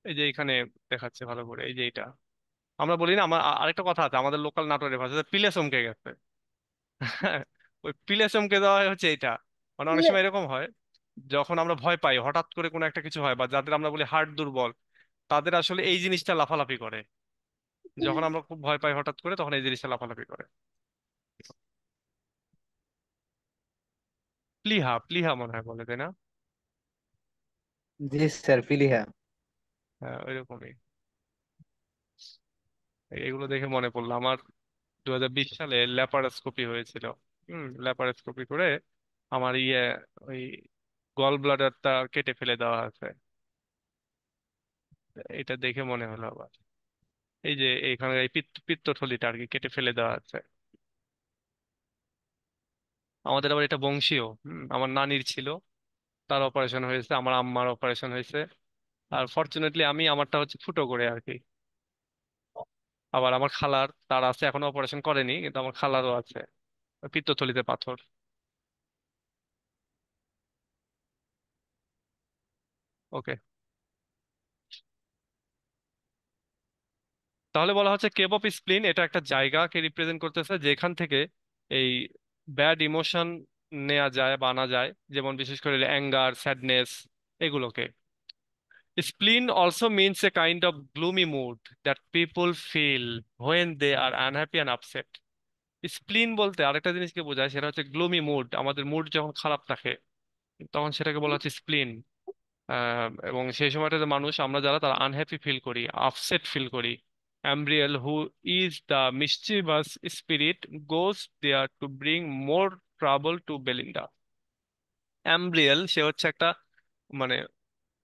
Speaker 1: এই যে এখানে দেখাচ্ছে ভালো করে, এই যে এইটা। আমরা বলি না, আমার আরেকটা কথা আছে আমাদের লোকাল নাটোরের ভাষাতে, পিলে চমকে গেছে। হ্যাঁ, ওই পিলে চমকে দেওয়া হচ্ছে এইটা। মানে অনেক সময় এরকম হয়, যখন আমরা ভয় পাই, হঠাৎ করে কোনো একটা কিছু হয়, বা যাদের আমরা বলি হার্ট দুর্বল, তাদের আসলে এই জিনিসটা লাফালাফি করে। যখন আমরা খুব ভয় পাই হঠাৎ করে, তখন এই জিনিসটা লাফালাফি করে। প্লিহা, প্লিহা মনে হয় বলে, তাই না?
Speaker 3: জি স্যার, পিলিহা।
Speaker 1: হ্যাঁ, ওইরকমই। এগুলো দেখে মনে পড়লো আমার, 2020 সালে ল্যাপারোস্কোপি হয়েছিল। ল্যাপারোস্কোপি করে আমার ওই গল ব্লাডারটা কেটে ফেলে দেওয়া আছে। এটা দেখে মনে হলো আবার, এই যে এইখানে এই পিত্তথলিটা আর কি কেটে ফেলে দেওয়া আছে। আমাদের আবার এটা বংশীয়। আমার নানির ছিল, তার অপারেশন হয়েছে, আমার আম্মার অপারেশন হয়েছে। আর ফর্চুনেটলি আমি আমারটা হচ্ছে ফুটো করে আর কি। আবার আমার খালার, তার আছে, এখনো অপারেশন করেনি, কিন্তু আমার খালারও আছে পিত্তথলিতে পাথর। ওকে, তাহলে বলা হচ্ছে কেপ অফ স্প্লিন এটা একটা জায়গাকে রিপ্রেজেন্ট করতেছে, যেখান থেকে এই ব্যাড ইমোশন নেওয়া যায় বা আনা যায়, যেমন বিশেষ করে অ্যাঙ্গার, স্যাডনেস, এগুলোকে। Spleen also means a kind of gloomy mood that people feel when they are unhappy and upset. Spleen বলতে আরেকটা জিনিসকে বোঝায়, সেটা হচ্ছে গ্লুমি মুড। আমাদের মুড যখন খারাপ থাকে, তখন সেটাকে বলা হচ্ছে স্প্লিন। এবং সেই সময়টাতে মানুষ, আমরা যারা, তারা আনহ্যাপি ফিল করি, আপসেট ফিল করি। Umbriel, who is the mischievous spirit, goes there to bring more trouble to Belinda. Umbriel, সে হচ্ছে একটা, মানে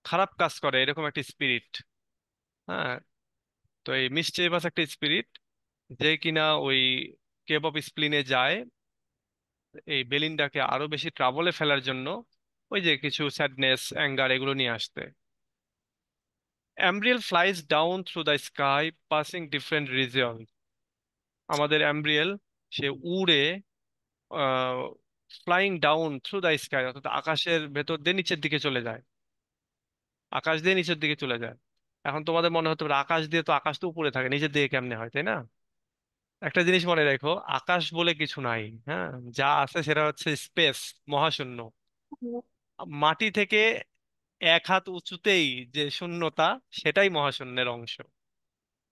Speaker 1: খারাপ কাজ করে এরকম একটা স্পিরিট। হ্যাঁ, তো এই মিসচিভাস একটা স্পিরিট, যে কিনা ওই কেপ অফ স্প্লিনে যায় এই বেলিন্ডাকে আরো বেশি ট্রাবলে ফেলার জন্য, ওই যে কিছু স্যাডনেস, অ্যাঙ্গার, এগুলো নিয়ে আসতে। Umbriel flies down through the sky passing different reason. আমাদের অ্যাম্ব্রিয়েল, সে উড়ে, flying down through the sky, অর্থাৎ আকাশের ভেতর দিয়ে নিচের দিকে চলে যায়। আকাশ দিয়ে নিচের দিকে চলে যায়। এখন তোমাদের মনে হতে পারে, আকাশ দিয়ে তো, আকাশ তো উপরে থাকে, নিচের দিকে কেমনে হয়, তাই না? একটা জিনিস মনে রাখো, আকাশ বলে কিছু নাই। হ্যাঁ, যা আছে সেটা হচ্ছে স্পেস, মহাশূন্য। মাটি থেকে 1 হাত উঁচুতেই যে শূন্যতা, সেটাই মহাশূন্যের অংশ।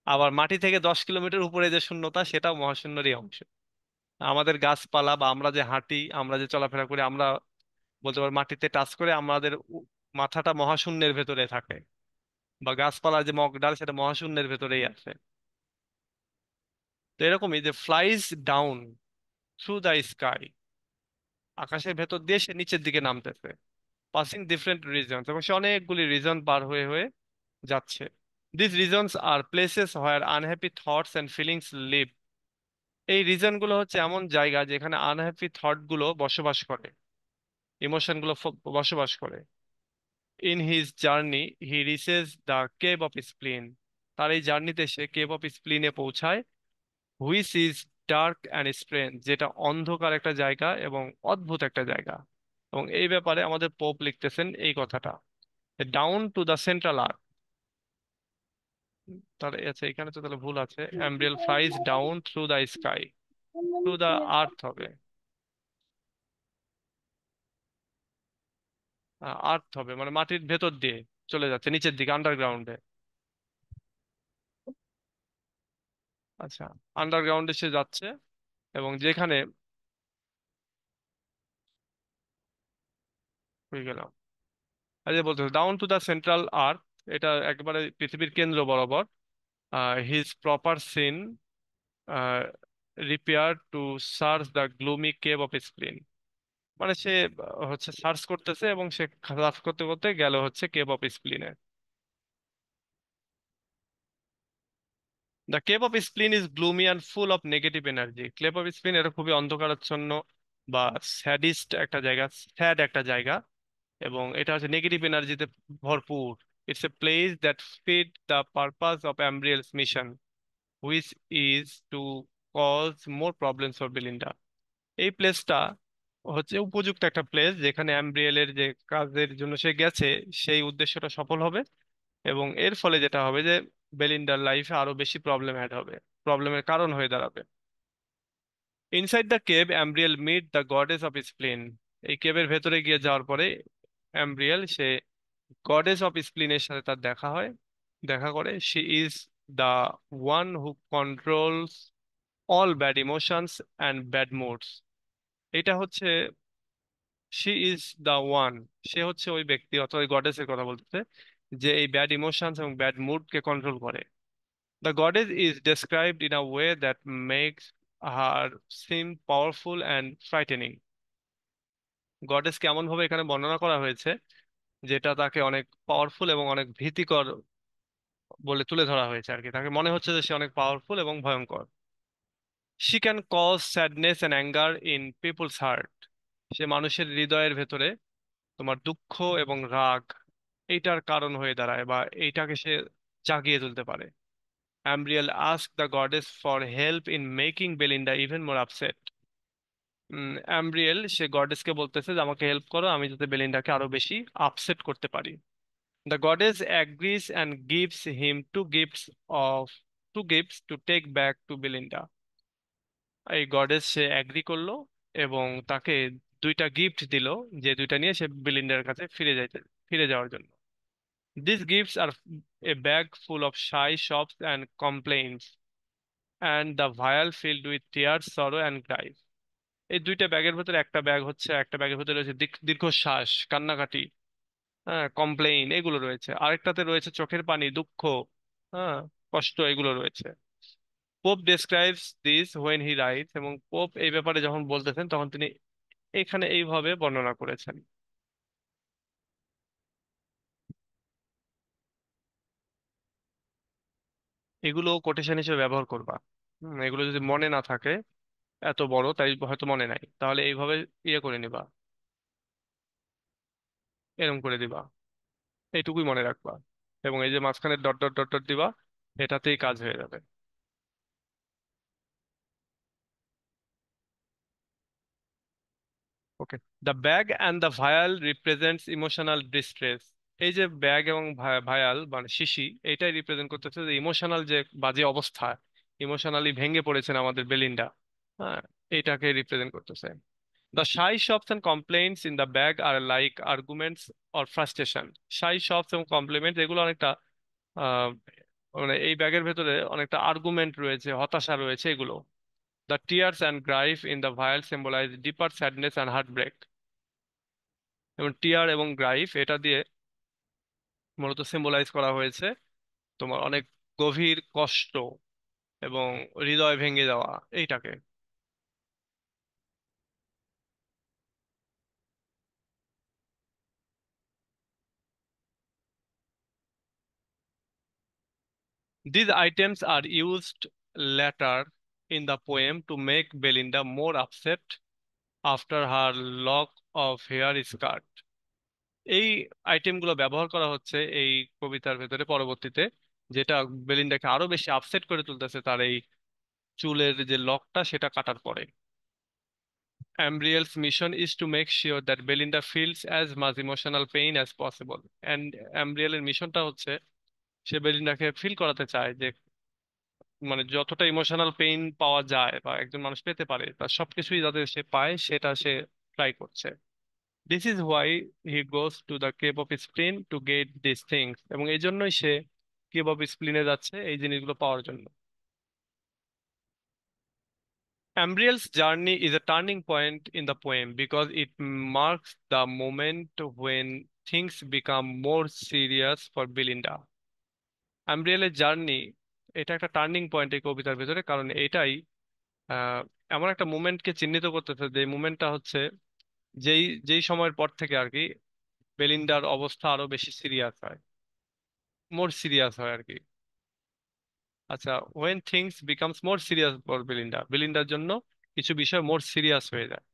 Speaker 1: আবার মাটি থেকে 10 কিলোমিটার উপরে যে শূন্যতা, সেটাও মহাশূন্যেরই অংশ। আমাদের গাছপালা বা আমরা যে হাঁটি, আমরা যে চলাফেরা করি, আমরা বলতে পারি মাটিতে টাচ করে আমাদের মাথাটা মহাশূন্যের ভেতরে থাকে। বা গাছপালার যে মগডাল, সেটা মহাশূন্যের ভেতরেই আছে। তো এরকমই যে flies down through the sky, আকাশের ভেতর দিয়ে সে নিচের দিকে নামতেছে, পাসিং ডিফারেন্ট রিজনস, এবং সে অনেকগুলি রিজন পার হয়ে হয়ে যাচ্ছে। These regions are places where unhappy thoughts and feelings live. এই রিজন গুলো হচ্ছে এমন জায়গা যেখানে আনহ্যাপি থট গুলো বসবাস করে, ইমোশন গুলো বসবাস করে। In his journey he reaches the cave of spleen. তার এই জার্নিতে সে কেভ অফ স্প্লিনে পৌঁছায়, which is dark and strange, যেটা অন্ধকার একটা জায়গা এবং অদ্ভুত একটা জায়গা। এবং এই ব্যাপারে আমাদের পোপ লিখতেছেন এই কথাটা, down to the central arc. তাহলে আচ্ছা, এখানে তো তাহলে ভুল আছে, Umbriel flies down through the sky, through the earth হবে, আর্থ হবে, মানে মাটির ভেতর দিয়ে চলে যাচ্ছে নিচের দিকে, আন্ডারগ্রাউন্ডে। আচ্ছা, আন্ডারগ্রাউন্ডে সে যাচ্ছে এবং যেখানে হয়ে গেলাম, আরে বলতে down to the central earth, এটা একবারে পৃথিবীর কেন্দ্র বরাবর। His proper scene repair to search the gloomy cave of spleen. মানে সে হচ্ছে সার্চ করতেছে এবং সে সার্চ করতে করতে গেল হচ্ছে কেভ অফ স্প্লিনে। The cave of spleen is gloomy and full of negative energy. Cave of spleen এটা খুবই অন্ধকারাচ্ছন্ন বা স্যাডিস্ট একটা জায়গা, স্যাড একটা জায়গা, এবং এটা হচ্ছে নেগেটিভ এনার্জিতে ভরপুর। It's a place that fit the purpose of Umbriel's mission, which is to cause more problems for Belinda. এই প্লেসটা হচ্ছে উপযুক্ত একটা প্লেস যেখানে অ্যাম্ব্রিয়েলের যে কাজের জন্য সে গেছে সেই উদ্দেশ্যটা সফল হবে, এবং এর ফলে যেটা হবে যে বেলিন্ডার লাইফে আরো বেশি প্রবলেম অ্যাড হবে, প্রবলেমের কারণ হয়ে দাঁড়াবে। Inside the cave Umbriel meet the goddess of spleen. এই কেভের ভেতরে গিয়ে যাওয়ার পরে অ্যাম্ব্রিয়েল সে গডেস অফ স্প্লিনের সাথে তার দেখা হয়, দেখা করে। She is the one who controls all bad emotions and bad moods. এটা হচ্ছে শি ইজ দ্য ওয়ান, সে হচ্ছে ওই ব্যক্তি অথবা ওই গডেসের কথা বলতেছে যে এই ব্যাড ইমোশনস এবং ব্যাড মুডকে কন্ট্রোল করে। The goddess is described in a way that makes her seem powerful and frightening. গডেসকে এমন ভাবে এখানে বর্ণনা করা হয়েছে যেটা তাকে অনেক পাওয়ারফুল এবং অনেক ভীতিকর বলে তুলে ধরা হয়েছে আর কি, তাকে মনে হচ্ছে যে সে অনেক পাওয়ারফুল এবং ভয়ঙ্কর। She can cause sadness and anger in people's heart. সে মানুষের হৃদয়ের ভেতরে তোমার দুঃখ এবং রাগ এইটার কারণ হয়ে দাঁড়ায়, বা এইটাকে সে জাগিয়ে তুলতে পারে। Umbriel ask the goddess for help in making Belinda even more upset. Umbriel সে গডেসকে বলতেছে যে আমাকে হেল্প করো, আমি যাতে বেলিন্ডাকে আরো বেশি আপসেট করতে পারি। The goddess agrees and gives him two gifts to take back to Belinda. এই গডেস সে অ্যাগ্রি করলো এবং তাকে দুইটা গিফট দিল, যে দুইটা নিয়ে সে বেলিন্ডার কাছে ফিরে যাওয়ার জন্য। These gifts are a bag full of shy sobs and complaints, and the vial filled with tears, sorrow, and grief. এই দুইটা ব্যাগের ভেতরে একটা ব্যাগের ভেতরে রয়েছে দীর্ঘশ্বাস, কান্নাকাটি, হ্যাঁ, কমপ্লেইন, এগুলো রয়েছে। আরেকটাতে রয়েছে চোখের পানি, দুঃখ, হ্যাঁ, কষ্ট, এগুলো রয়েছে। Pope describes this when he writes, এবং পোপ এই ব্যাপারে যখন বলতেছেন তখন তিনি এখানে এইভাবে বর্ণনা করেছেন। এগুলো কোটেশন হিসেবে ব্যবহার করবা। এগুলো যদি মনে না থাকে, এত বড় তাই হয়তো মনে নাই, তাহলে এইভাবে ইয়ে করে নিবা, এরকম করে দিবা, এইটুকুই মনে রাখবা, এবং এই যে মাঝখানে ডট ডট ডট ডট দিবা, এটাতেই কাজ হয়ে যাবে। Okay. The bag and the vial represents emotional distress. এই যে ব্যাগ এবং ভায়াল মানে শিশি, এইটাই রিপ্রেজেন্ট করতেছে যে ইমোশনাল যে বাজে অবস্থা, ইমোশনালি ভেঙে পড়েছেন আমাদের বেলিন্ডা, হ্যাঁ, এইটাকে রিপ্রেজেন্ট করতেছে। The shy shops and complaints in the bag are like arguments or frustration. Shy shops এবং কমপ্লিমেন্ট এগুলো অনেকটা আহ, মানে এই ব্যাগের ভেতরে অনেকটা আর্গুমেন্ট রয়েছে, হতাশা রয়েছে এগুলো। The tears and grief in the vial symbolize deeper sadness and heartbreak. এবং টিয়ার এবং গ্রাইফ এটা দিয়ে মূলত সিম্বলাইজ করা হয়েছে তোমার অনেক গভীর কষ্ট এবং হৃদয় ভেঙে যাওয়া এইটাকে। These items are used later in the poem to make Belinda more upset after her lock of hair is cut. এই আইটেমগুলো ব্যবহার করা হচ্ছে এই কবিতার ভেতরে পরবর্তীতে, যেটা বেলিন্ডাকে আরো বেশি আপসেট করে তুলতেছে তার এই চুলের যে লকটা সেটা কাটার পরে। Ambriel's mission is to make sure that Belinda feels as much emotional pain as possible. And Ambriel এর মিশনটা হচ্ছে সে বেলিন্ডাকে ফিল করাতে চায় যে মানে যতটা ইমোশনাল পেইন পাওয়া যায় বা একজন মানুষ পেতে পারে তার সবকিছুই যাতে সে পায় সেটা সে ট্রাই করছে। This is why he goes to the cave of স্প্লিন to get this things, এবং এই জন্যই সে কেভ অফ স্প্লিনে যাচ্ছে এই জিনিসগুলো পাওয়ার জন্য। Ambriel's journey is a turning point in the poem because it marks the moment when things become more serious for Belinda. অ্যাম্ব্রিয়েলের journey এটা একটা টার্নিং পয়েন্ট এই কবিতার ভেতরে, কারণ এটাই আহ, এমন একটা মুমেন্টকে চিহ্নিত করতেছে যে মুমেন্টটা হচ্ছে যেই যেই সময়ের পর থেকে আর কি বেলিন্ডার অবস্থা আরো বেশি সিরিয়াস হয়, মোর সিরিয়াস হয় আর কি। আচ্ছা, when things becomes more serious for Belinda, বেলিন্ডার জন্য কিছু বিষয় মোর সিরিয়াস হয়ে যায়।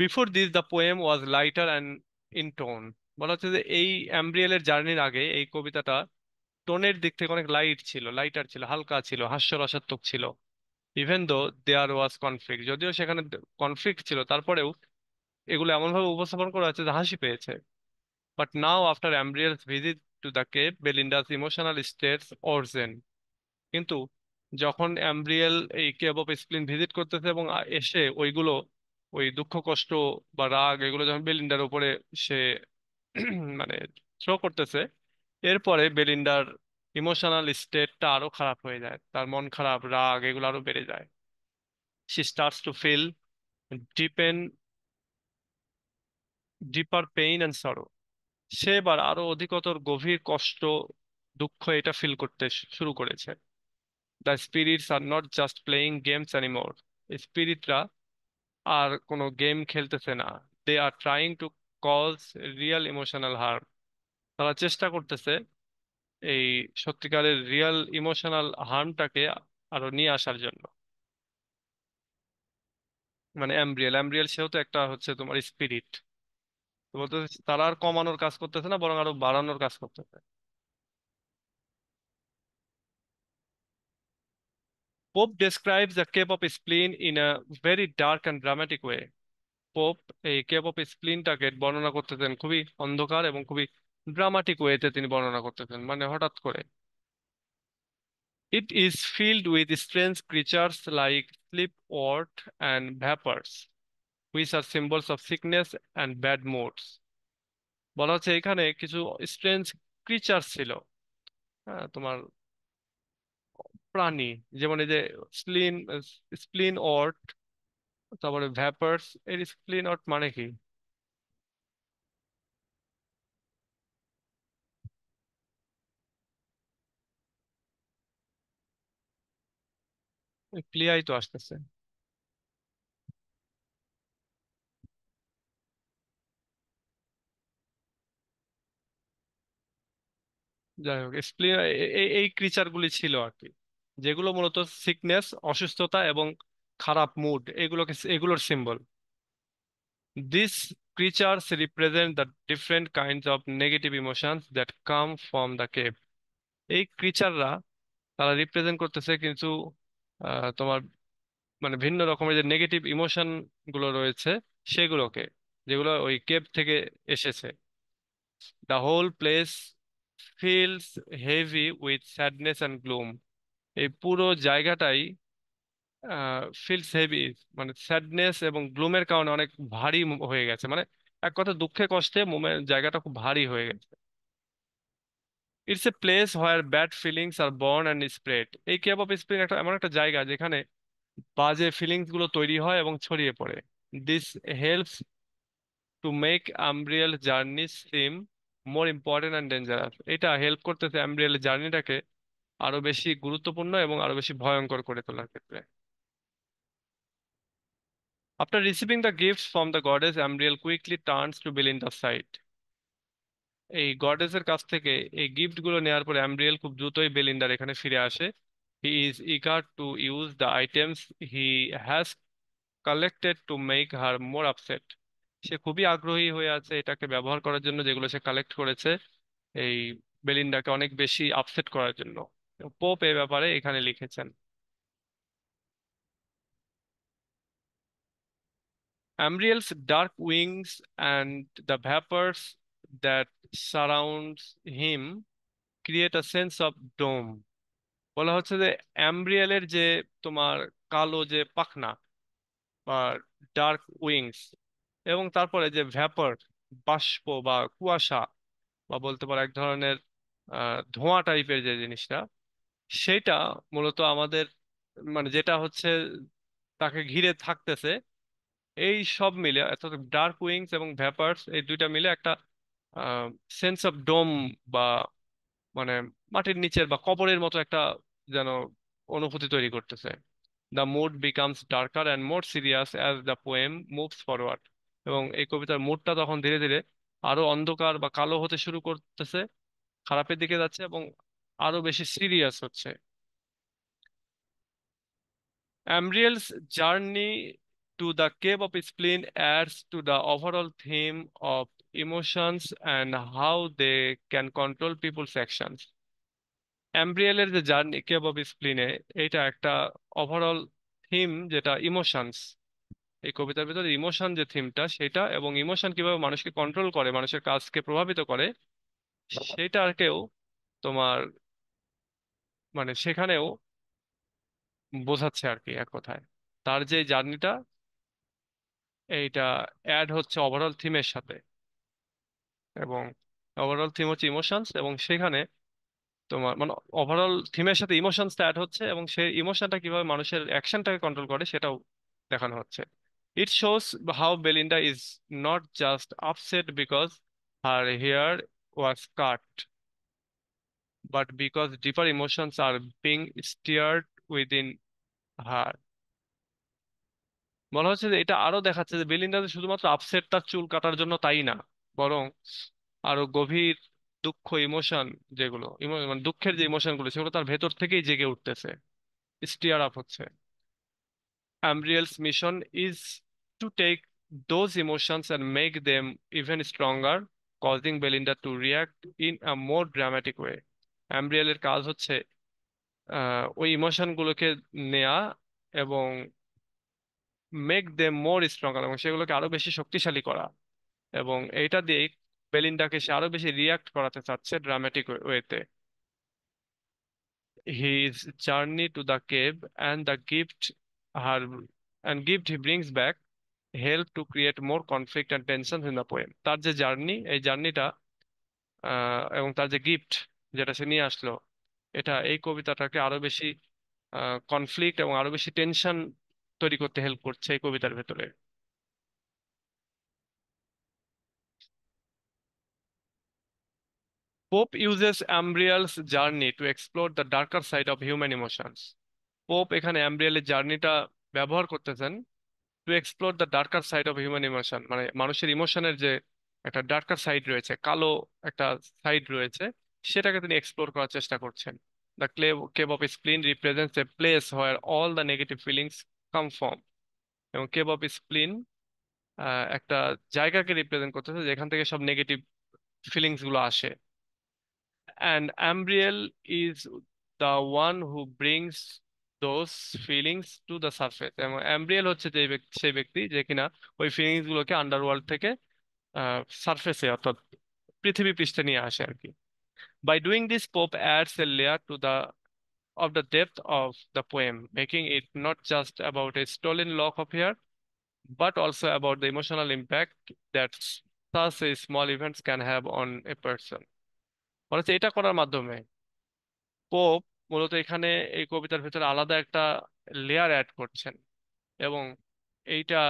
Speaker 1: Before this the poem was lighter and in tone. বলা হচ্ছে যে এই অ্যাম্ব্রিয়েলের জার্নির আগে এই কবিতাটা টোনের দিক থেকে অনেক লাইট ছিল, লাইটার ছিল, হালকা ছিল, হাস্যরসাত্মক ছিল। ইভেন দো দেয়ার ওয়াজ কনফ্লিক্ট, যদিও সেখানে কনফ্লিক্ট ছিল তারপরেও এগুলো এমনভাবে উপস্থাপন করা হচ্ছে যে হাসি পেয়েছে। But now after Umbriel's visit to the cave Belinda's emotional states worsen. কিন্তু যখন অ্যাম্ব্রিয়েল এই কেভ অফ স্প্লিন ভিজিট করতেছে এবং এসে ওইগুলো ওই দুঃখ কষ্ট বা রাগ এগুলো যখন বেলিন্ডার উপরে সে মানে থ্রো করতেছে, এরপরে বেলিন্ডার ইমোশনাল স্টেটটা আরো খারাপ হয়ে যায়, তার মন খারাপ রাগ এগুলো আরো বেড়ে যায়। She starts to feel deepen deeper pain and sorrow. সে এবার আরো অধিকতর গভীর কষ্ট দুঃখ এটা ফিল করতে শুরু করেছে। The spirits are not just playing games anymore. স্পিরিটরা আর কোনো গেম খেলতেছে না, they are trying to cause real emotional harm. তারা চেষ্টা করতেছে এই সত্যিকারের রিয়েল ইমোশনাল হার্মটাকে আরো নিয়ে আসার জন্য। মানে অ্যাম্ব্রিয়েল অ্যাম্ব্রিয়েল সেও তো একটা হচ্ছে তোমার স্পিরিট, তো বলতে তারা আর কমানোর কাজ করতেছে না, বরং আরো বাড়ানোর কাজ করতেছে। Pope describes the Cape of Spleen in a very dark and dramatic way. Pope এই কেপ অফ স্প্লিনটাকে বর্ণনা করতেছেন খুবই অন্ধকার এবং খুবই ড্রামাটিক ওয়েতে তিনি বর্ণনা করতেছেন, মানে হঠাৎ করে। It is filled with strange creatures like sleepwort and vapors, which are symbols of sickness and bad moods. বলা হচ্ছে এখানে কিছু স্ট্রেঞ্জ ক্রিচার ছিল, হ্যাঁ, তোমার প্রাণী, যেমন এই যে স্প্লিন স্প্লিন অর্ট, তারপরে ভ্যাপার্স। এর স্প্লিন অর্ট মানে কি? ক্লিয়াই তো আসতেছে। যাই হোক, স্প্লিন এই ক্রিচার গুলি ছিল আর কি, যেগুলো মূলত সিকনেস, অসুস্থতা এবং খারাপ মুড এগুলোর symbol. These creatures represent the different kinds of negative emotions that come from the cave. এই ক্রিচাররা তারা রিপ্রেজেন্ট করতেছে কিছু তোমার মানে ভিন্ন রকমের যে নেগেটিভ ইমোশন গুলো রয়েছে সেগুলোকে, যেগুলো ওই কেভ থেকে এসেছে। The whole place feels heavy with sadness and gloom. এই পুরো জায়গাটাই ফিলস হেভি, মানে স্যাডনেস এবং গ্লুমের কারণে অনেক ভারী হয়ে গেছে, মানে এক কথা দুঃখে কষ্টে জায়গাটা খুব ভারী হয়ে গেছে। It's a place where bad feelings are born and spread. এই কেপ অফ স্প্রিং একটা এমন একটা জায়গা যেখানে বাজে ফিলিংস গুলো তৈরি হয় এবং ছড়িয়ে পড়ে। This helps to make Umbriel journey seem more important and dangerous. এটা হেল্প করতেছে আম্ব্রিয়েল জার্নিটাকে আরো বেশি গুরুত্বপূর্ণ এবং আরো বেশি ভয়ঙ্কর করে তোলার ক্ষেত্রে। After receiving the gifts from the goddess, Ambriel quickly turns to Belinda's side. এই গডেসের কাছ থেকে এই গিফট গুলো নেওয়ার পরে অ্যাম্ব্রিয়েল খুব দ্রুতই বেলিন্ডার এখানে ফিরে আসে। He is eager to use the items he has collected to make her more upset. সে খুবই আগ্রহী হয়ে আছে এটাকে ব্যবহার করার জন্য, যেগুলো সে কালেক্ট করেছে এই বেলিন্ডাকে অনেক বেশি আপসেট করার জন্য। পোপ এ ব্যাপারে এখানে লিখেছেন, Amriel's dark wings and the vapors that surrounds him create a sense of dome। বলা হচ্ছে যে অ্যাম্ব্রিয়েলের যে তোমার কালো যে পাখনা বা ডার্ক উইংস, এবং তারপরে যে ভ্যাপর বাষ্প বা কুয়াশা বা বলতে পারো এক ধরনের ধোঁয়া টাইপের যে জিনিসটা, সেটা মূলত আমাদের মানে যেটা হচ্ছে তাকে ঘিরে থাকতেছে, এই সব মিলে অর্থাৎ ডার্ক উইংস এবং ভ্যাপার্স এই দুইটা মিলে একটা সেন্স অফ ডোম বা মানে মাটির নিচের বা কবরের মতো একটা যেন অনুভূতি তৈরি করতেছে। The mood becomes darker and more serious as the poem moves forward. এবং এই কবিতার মুডটা তখন ধীরে ধীরে আরো অন্ধকার বা কালো হতে শুরু করতেছে, খারাপের দিকে যাচ্ছে এবং আরো বেশি সিরিয়াস হচ্ছে। Amriel's journey to the cave of spleen adds to the overall theme of emotions and how they can control people's actions. অ্যাম্ব্রিয়েলের যে জার্নি কেভ অফ স্প্লিনে, এটা একটা ওভারঅল থিম যেটা ইমোশনস। এই কবিতার ভিতরে ইমোশন যে থিমটা সেটা, এবং ইমোশন কিভাবে মানুষকে কন্ট্রোল করে, মানুষের কাজকে প্রভাবিত করে, সেটাকেও তোমার মানে সেখানেও বোঝাচ্ছে আর কি এক কথায়। তার যে জার্নিটা এইটা অ্যাড হচ্ছে ওভারঅল থিমের সাথে, এবং ওভারঅল থিম হচ্ছে ইমোশনস, এবং সেখানে তোমার মানে ওভারঅল থিমের সাথে ইমোশনসটা অ্যাড হচ্ছে, এবং সেই ইমোশনটা কিভাবে মানুষের অ্যাকশনটাকে কন্ট্রোল করে সেটাও দেখানো হচ্ছে। It shows how Belinda is not just upset because her hair was cut, but because deeper emotions are being stirred within her. বলা হচ্ছে যে এটা আরো দেখাচ্ছে যে বেলিন্ডা যে শুধুমাত্র আপসেট তার চুল কাটার জন্য তাই না, বরং আরো গভীর দুঃখ ইমোশন, যেগুলো মানে দুঃখের যে ইমোশন গুলো সেগুলো তার ভেতর থেকেই জেগে উঠতেছে, স্টিয়ার আপ হচ্ছে। Ambriel's mission is to take those emotions and make them even stronger, causing Belinda to react in a more dramatic way. অ্যাম্ব্রিয়েলের কাজ হচ্ছে ওই ইমোশন গুলোকে নেয়া এবং মেক দেম মোর স্ট্রঙ্গার, এবং সেগুলোকে আরো বেশি শক্তিশালী করা, এবং এইটা দিয়ে বেলিন্ডাকে সে আরো বেশি রিয়াক্ট করাতে চাচ্ছে ড্রামাটিক ওয়েতে। His journey to the cave and the gift her and gift he brings back help to create more conflict and tension in the poem। তার যে জার্নি, এই জার্নিটা এবং তার যে গিফট যেটা সে নিয়ে আসলো, এটা এই কবিতাটাকে আরো বেশি কনফ্লিক্ট এবং আরো বেশি টেনশন তৈরি করতে হেল্প করছে এই কবিতার ভেতরে। Pope uses Ambriel's journey to explore the darker side of human emotions। Pope এখানে অ্যাম্ব্রিয়েলের জার্নিটা ব্যবহার করতেছেন to explore the darker side of human emotion, মানে মানুষের ইমোশনের যে একটা ডার্কার সাইড রয়েছে, কালো একটা সাইড রয়েছে, সেটাকে তিনি এক্সপ্লোর করার চেষ্টা করছেন। The cave of spleen represents a place where all the negative feelings come from. এবং কেভ অফ স্প্লিন একটা জায়গাকে রিপ্রেজেন্ট করতেছে যেখান থেকে সব নেগেটিভ ফিলিংস গুলো আসে। And Ambriel is the one who brings those feelings to the surface। এবং অ্যাম্ব্রিয়েল হচ্ছে যে সেই ব্যক্তি যে কিনা ওই ফিলিংস গুলোকে আন্ডারওয়ার্ল্ড থেকে সারফেসে অর্থাৎ পৃথিবী পৃষ্ঠে নিয়ে আসে আর কি। By doing this, Pope adds a layer to the depth of the poem, making it not just about a stolen lock of hair, but also about the emotional impact that such a small events can have on a person। বলা এটা করার মাধ্যমে pope মূলত এখানে এই কবিতার ভেতরে আলাদা একটা লেয়ার অ্যাড করছেন, এবং এইটা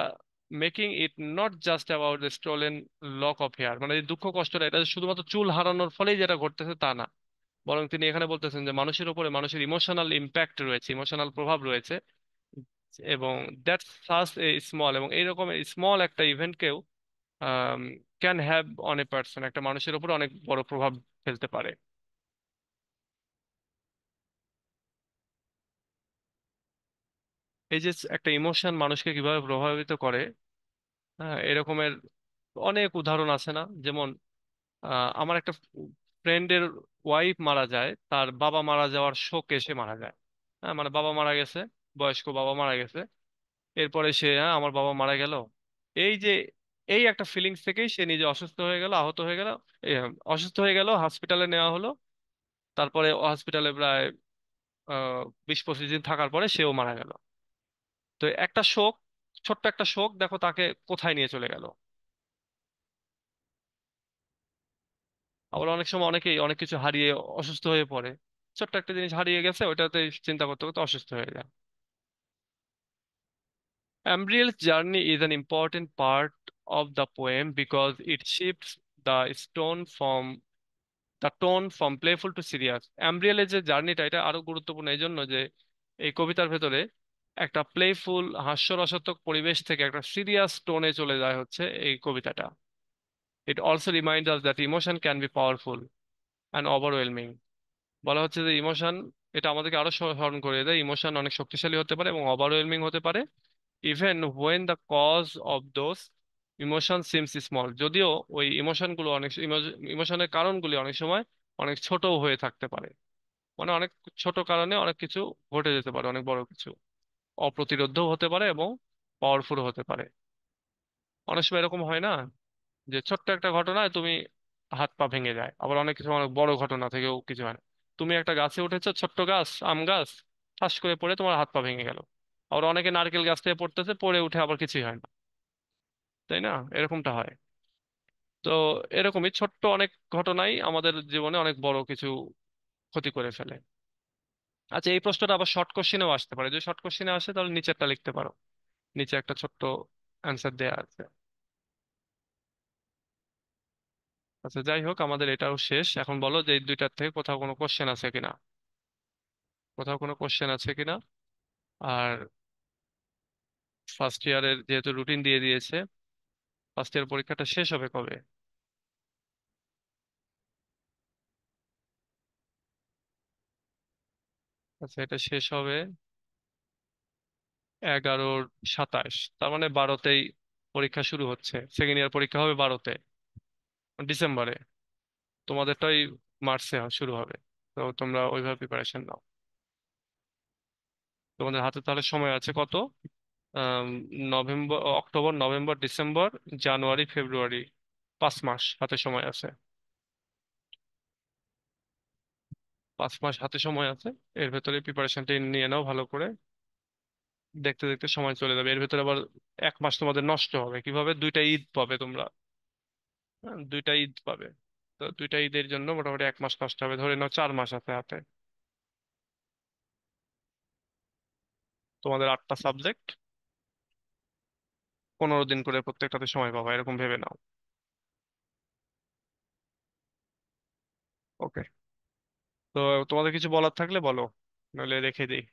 Speaker 1: making it not just about the stolen lock of hair, মানে এই দুঃখ কষ্টটা এটা যে শুধুমাত্র চুল হারানোর ফলেই যেটা ঘটতেছে তা না, বরং তিনি এখানে বলতেছেন যে মানুষের উপরে মানুষের ইমোশনাল ইম্প্যাক্ট রয়েছে, ইমোশনাল প্রভাব রয়েছে, এবং দ্যাট সাচ এ স্মল, এবং এইরকম স্মল একটা ইভেন্টকেও can have on a person, একটা মানুষের উপর অনেক বড় প্রভাব ফেলতে পারে। এই যে একটা ইমোশন মানুষকে কিভাবে প্রভাবিত করে, হ্যাঁ, এরকমের অনেক উদাহরণ আছে না? যেমন আমার একটা ফ্রেন্ডের ওয়াইফ মারা যায়, তার বাবা মারা যাওয়ার শোকে সে মারা যায়। হ্যাঁ, মানে বাবা মারা গেছে, বয়স্ক বাবা মারা গেছে, এরপরে সে, হ্যাঁ আমার বাবা মারা গেল, এই যে এই একটা ফিলিংস থেকেই সে নিজে অসুস্থ হয়ে গেল, আহত হয়ে গেল, অসুস্থ হয়ে গেল, হসপিটালে নেওয়া হলো। তারপরে হসপিটালে প্রায় 20-25 দিন থাকার পরে সেও মারা গেল। তো একটা শোক, ছোট্ট একটা শোক দেখো তাকে কোথায় নিয়ে চলে গেল। আবার অনেক সময় অনেকেই অনেক কিছু হারিয়ে অসুস্থ হয়ে পড়ে, ছোট্ট একটা জিনিস হারিয়ে গেছে ওইটাতে চিন্তা করতে করতে অসুস্থ হয়ে যায়। Ambriel's journey is an important part of the poem because it shifts the tone from playful to serious. অ্যাম্ব্রিয়েলের যে জার্নিটা এটা আরো গুরুত্বপূর্ণ এই জন্য যে এই কবিতার ভেতরে একটা প্লেফুল হাস্যরসাত্মক পরিবেশ থেকে একটা সিরিয়াস টোনে চলে যায় হচ্ছে এই কবিতাটা। It also remind us that emotion can be powerful and overwhelming. বলা হচ্ছে যে ইমোশন, এটা আমাদেরকে আরো স্মরণ করিয়ে দেয় ইমোশন অনেক শক্তিশালী হতে পারে এবং ওভারওয়েলমিং হতে পারে, even when the cause of those emotion seems small. যদিও ওই ইমোশনগুলো অনেক ইমোশনের কারণগুলি অনেক সময় অনেক ছোটও হয়ে থাকতে পারে। মানে অনেক ছোট কারণে অনেক কিছু ঘটে যেতে পারে, অনেক বড় কিছু অপ্রতিরোধ্যও হতে পারে এবং পাওয়ারফুল হতে পারে। অনেক সময় এরকম হয় না যে ছোট্ট একটা ঘটনায় তুমি হাত পা ভেঙে যায়, আবার অনেক কিছু অনেক বড় ঘটনা থেকেও কিছু হয় না। তুমি একটা গাছে উঠেছো, ছোট্ট গাছ, আম গাছ, ঠাস করে পড়ে তোমার হাত পা ভেঙে গেল। আবার অনেকে নারকেল গাছ থেকে পড়তেছে, পড়ে উঠে আবার কিছুই হয় না, তাই না? এরকমটা হয়। তো এরকমই ছোট্ট অনেক ঘটনাই আমাদের জীবনে অনেক বড় কিছু ক্ষতি করে ফেলে। আচ্ছা, এই প্রশ্নটা আবার শর্ট কোশ্চেনেও আসতে পারে, যদি শর্ট কোশ্চেনে আসে তাহলে নিচেরটা লিখতে পারো, নিচে একটা ছোট্ট অ্যান্সার দেয়া আছে। আচ্ছা, যাই হোক, আমাদের এটাও শেষ। এখন বলো যে এই দুইটার থেকে কোথাও কোনো কোশ্চেন আছে কিনা, কোথাও কোনো কোশ্চেন আছে কিনা। আর ফার্স্ট ইয়ারের যেহেতু রুটিন দিয়ে দিয়েছে, ফার্স্ট ইয়ার পরীক্ষাটা শেষ হবে কবে? আচ্ছা, এটা শেষ হবে 11-27, তার মানে 12তেই পরীক্ষা শুরু হচ্ছে। সেকেন্ড ইয়ার পরীক্ষা হবে 12তে ডিসেম্বরে, তোমাদেরটাই মার্চে শুরু হবে। তো তোমরা ওইভাবে প্রিপারেশন নাও। তোমাদের হাতে তাহলে সময় আছে কত? আম, নভেম্বর, অক্টোবর, নভেম্বর, ডিসেম্বর, জানুয়ারি, ফেব্রুয়ারি, 5 মাস হাতে সময় আছে। 5 মাস হাতে সময় আছে, এর ভেতরে প্রিপারেশনটা নিয়ে নাও ভালো করে। দেখতে দেখতে সময় চলে যাবে, এর ভেতরে আবার 1 মাস তোমাদের নষ্ট হবে কিভাবে? দুইটা ঈদ পাবে তোমরা, হ্যাঁ, দুইটা ঈদ পাবে। তো দুইটা ঈদের জন্য মোটামুটি 1 মাস নষ্ট হবে, ধরে নাও 4 মাস আছে হাতে। তোমাদের 8টা সাবজেক্ট, 15 দিন করে প্রত্যেকটাতে সময় পাবা, এরকম ভেবে নাও। ওকে, তো তোমাদের কিছু বলার থাকলে বলো, নাহলে রেখে দিই।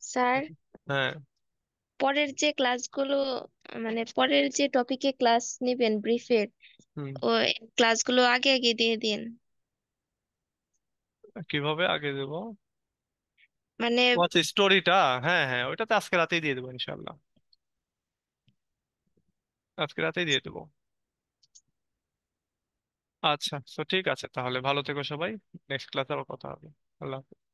Speaker 4: স্যার,
Speaker 1: হ্যাঁ।
Speaker 4: পরের যে ক্লাসগুলো, মানে পরের যে টপিকে ক্লাস নেবেন ব্রিফের,
Speaker 1: হুম।
Speaker 4: ওই ক্লাসগুলো আগে আগে দিয়ে দিন।
Speaker 1: কিভাবে আগে দেবো?
Speaker 4: মানে
Speaker 1: ও আচ্ছা, স্টোরিটা, হ্যাঁ হ্যাঁ, ওইটাতে আজকে রাতেই দিয়ে দেবো ইনশাল্লাহ, আজকে রাতেই দিয়ে দেবো। আচ্ছা, তো ঠিক আছে তাহলে, ভালো থেকো সবাই, নেক্সট ক্লাসে আবার কথা হবে। আল্লাহ হাফেজ।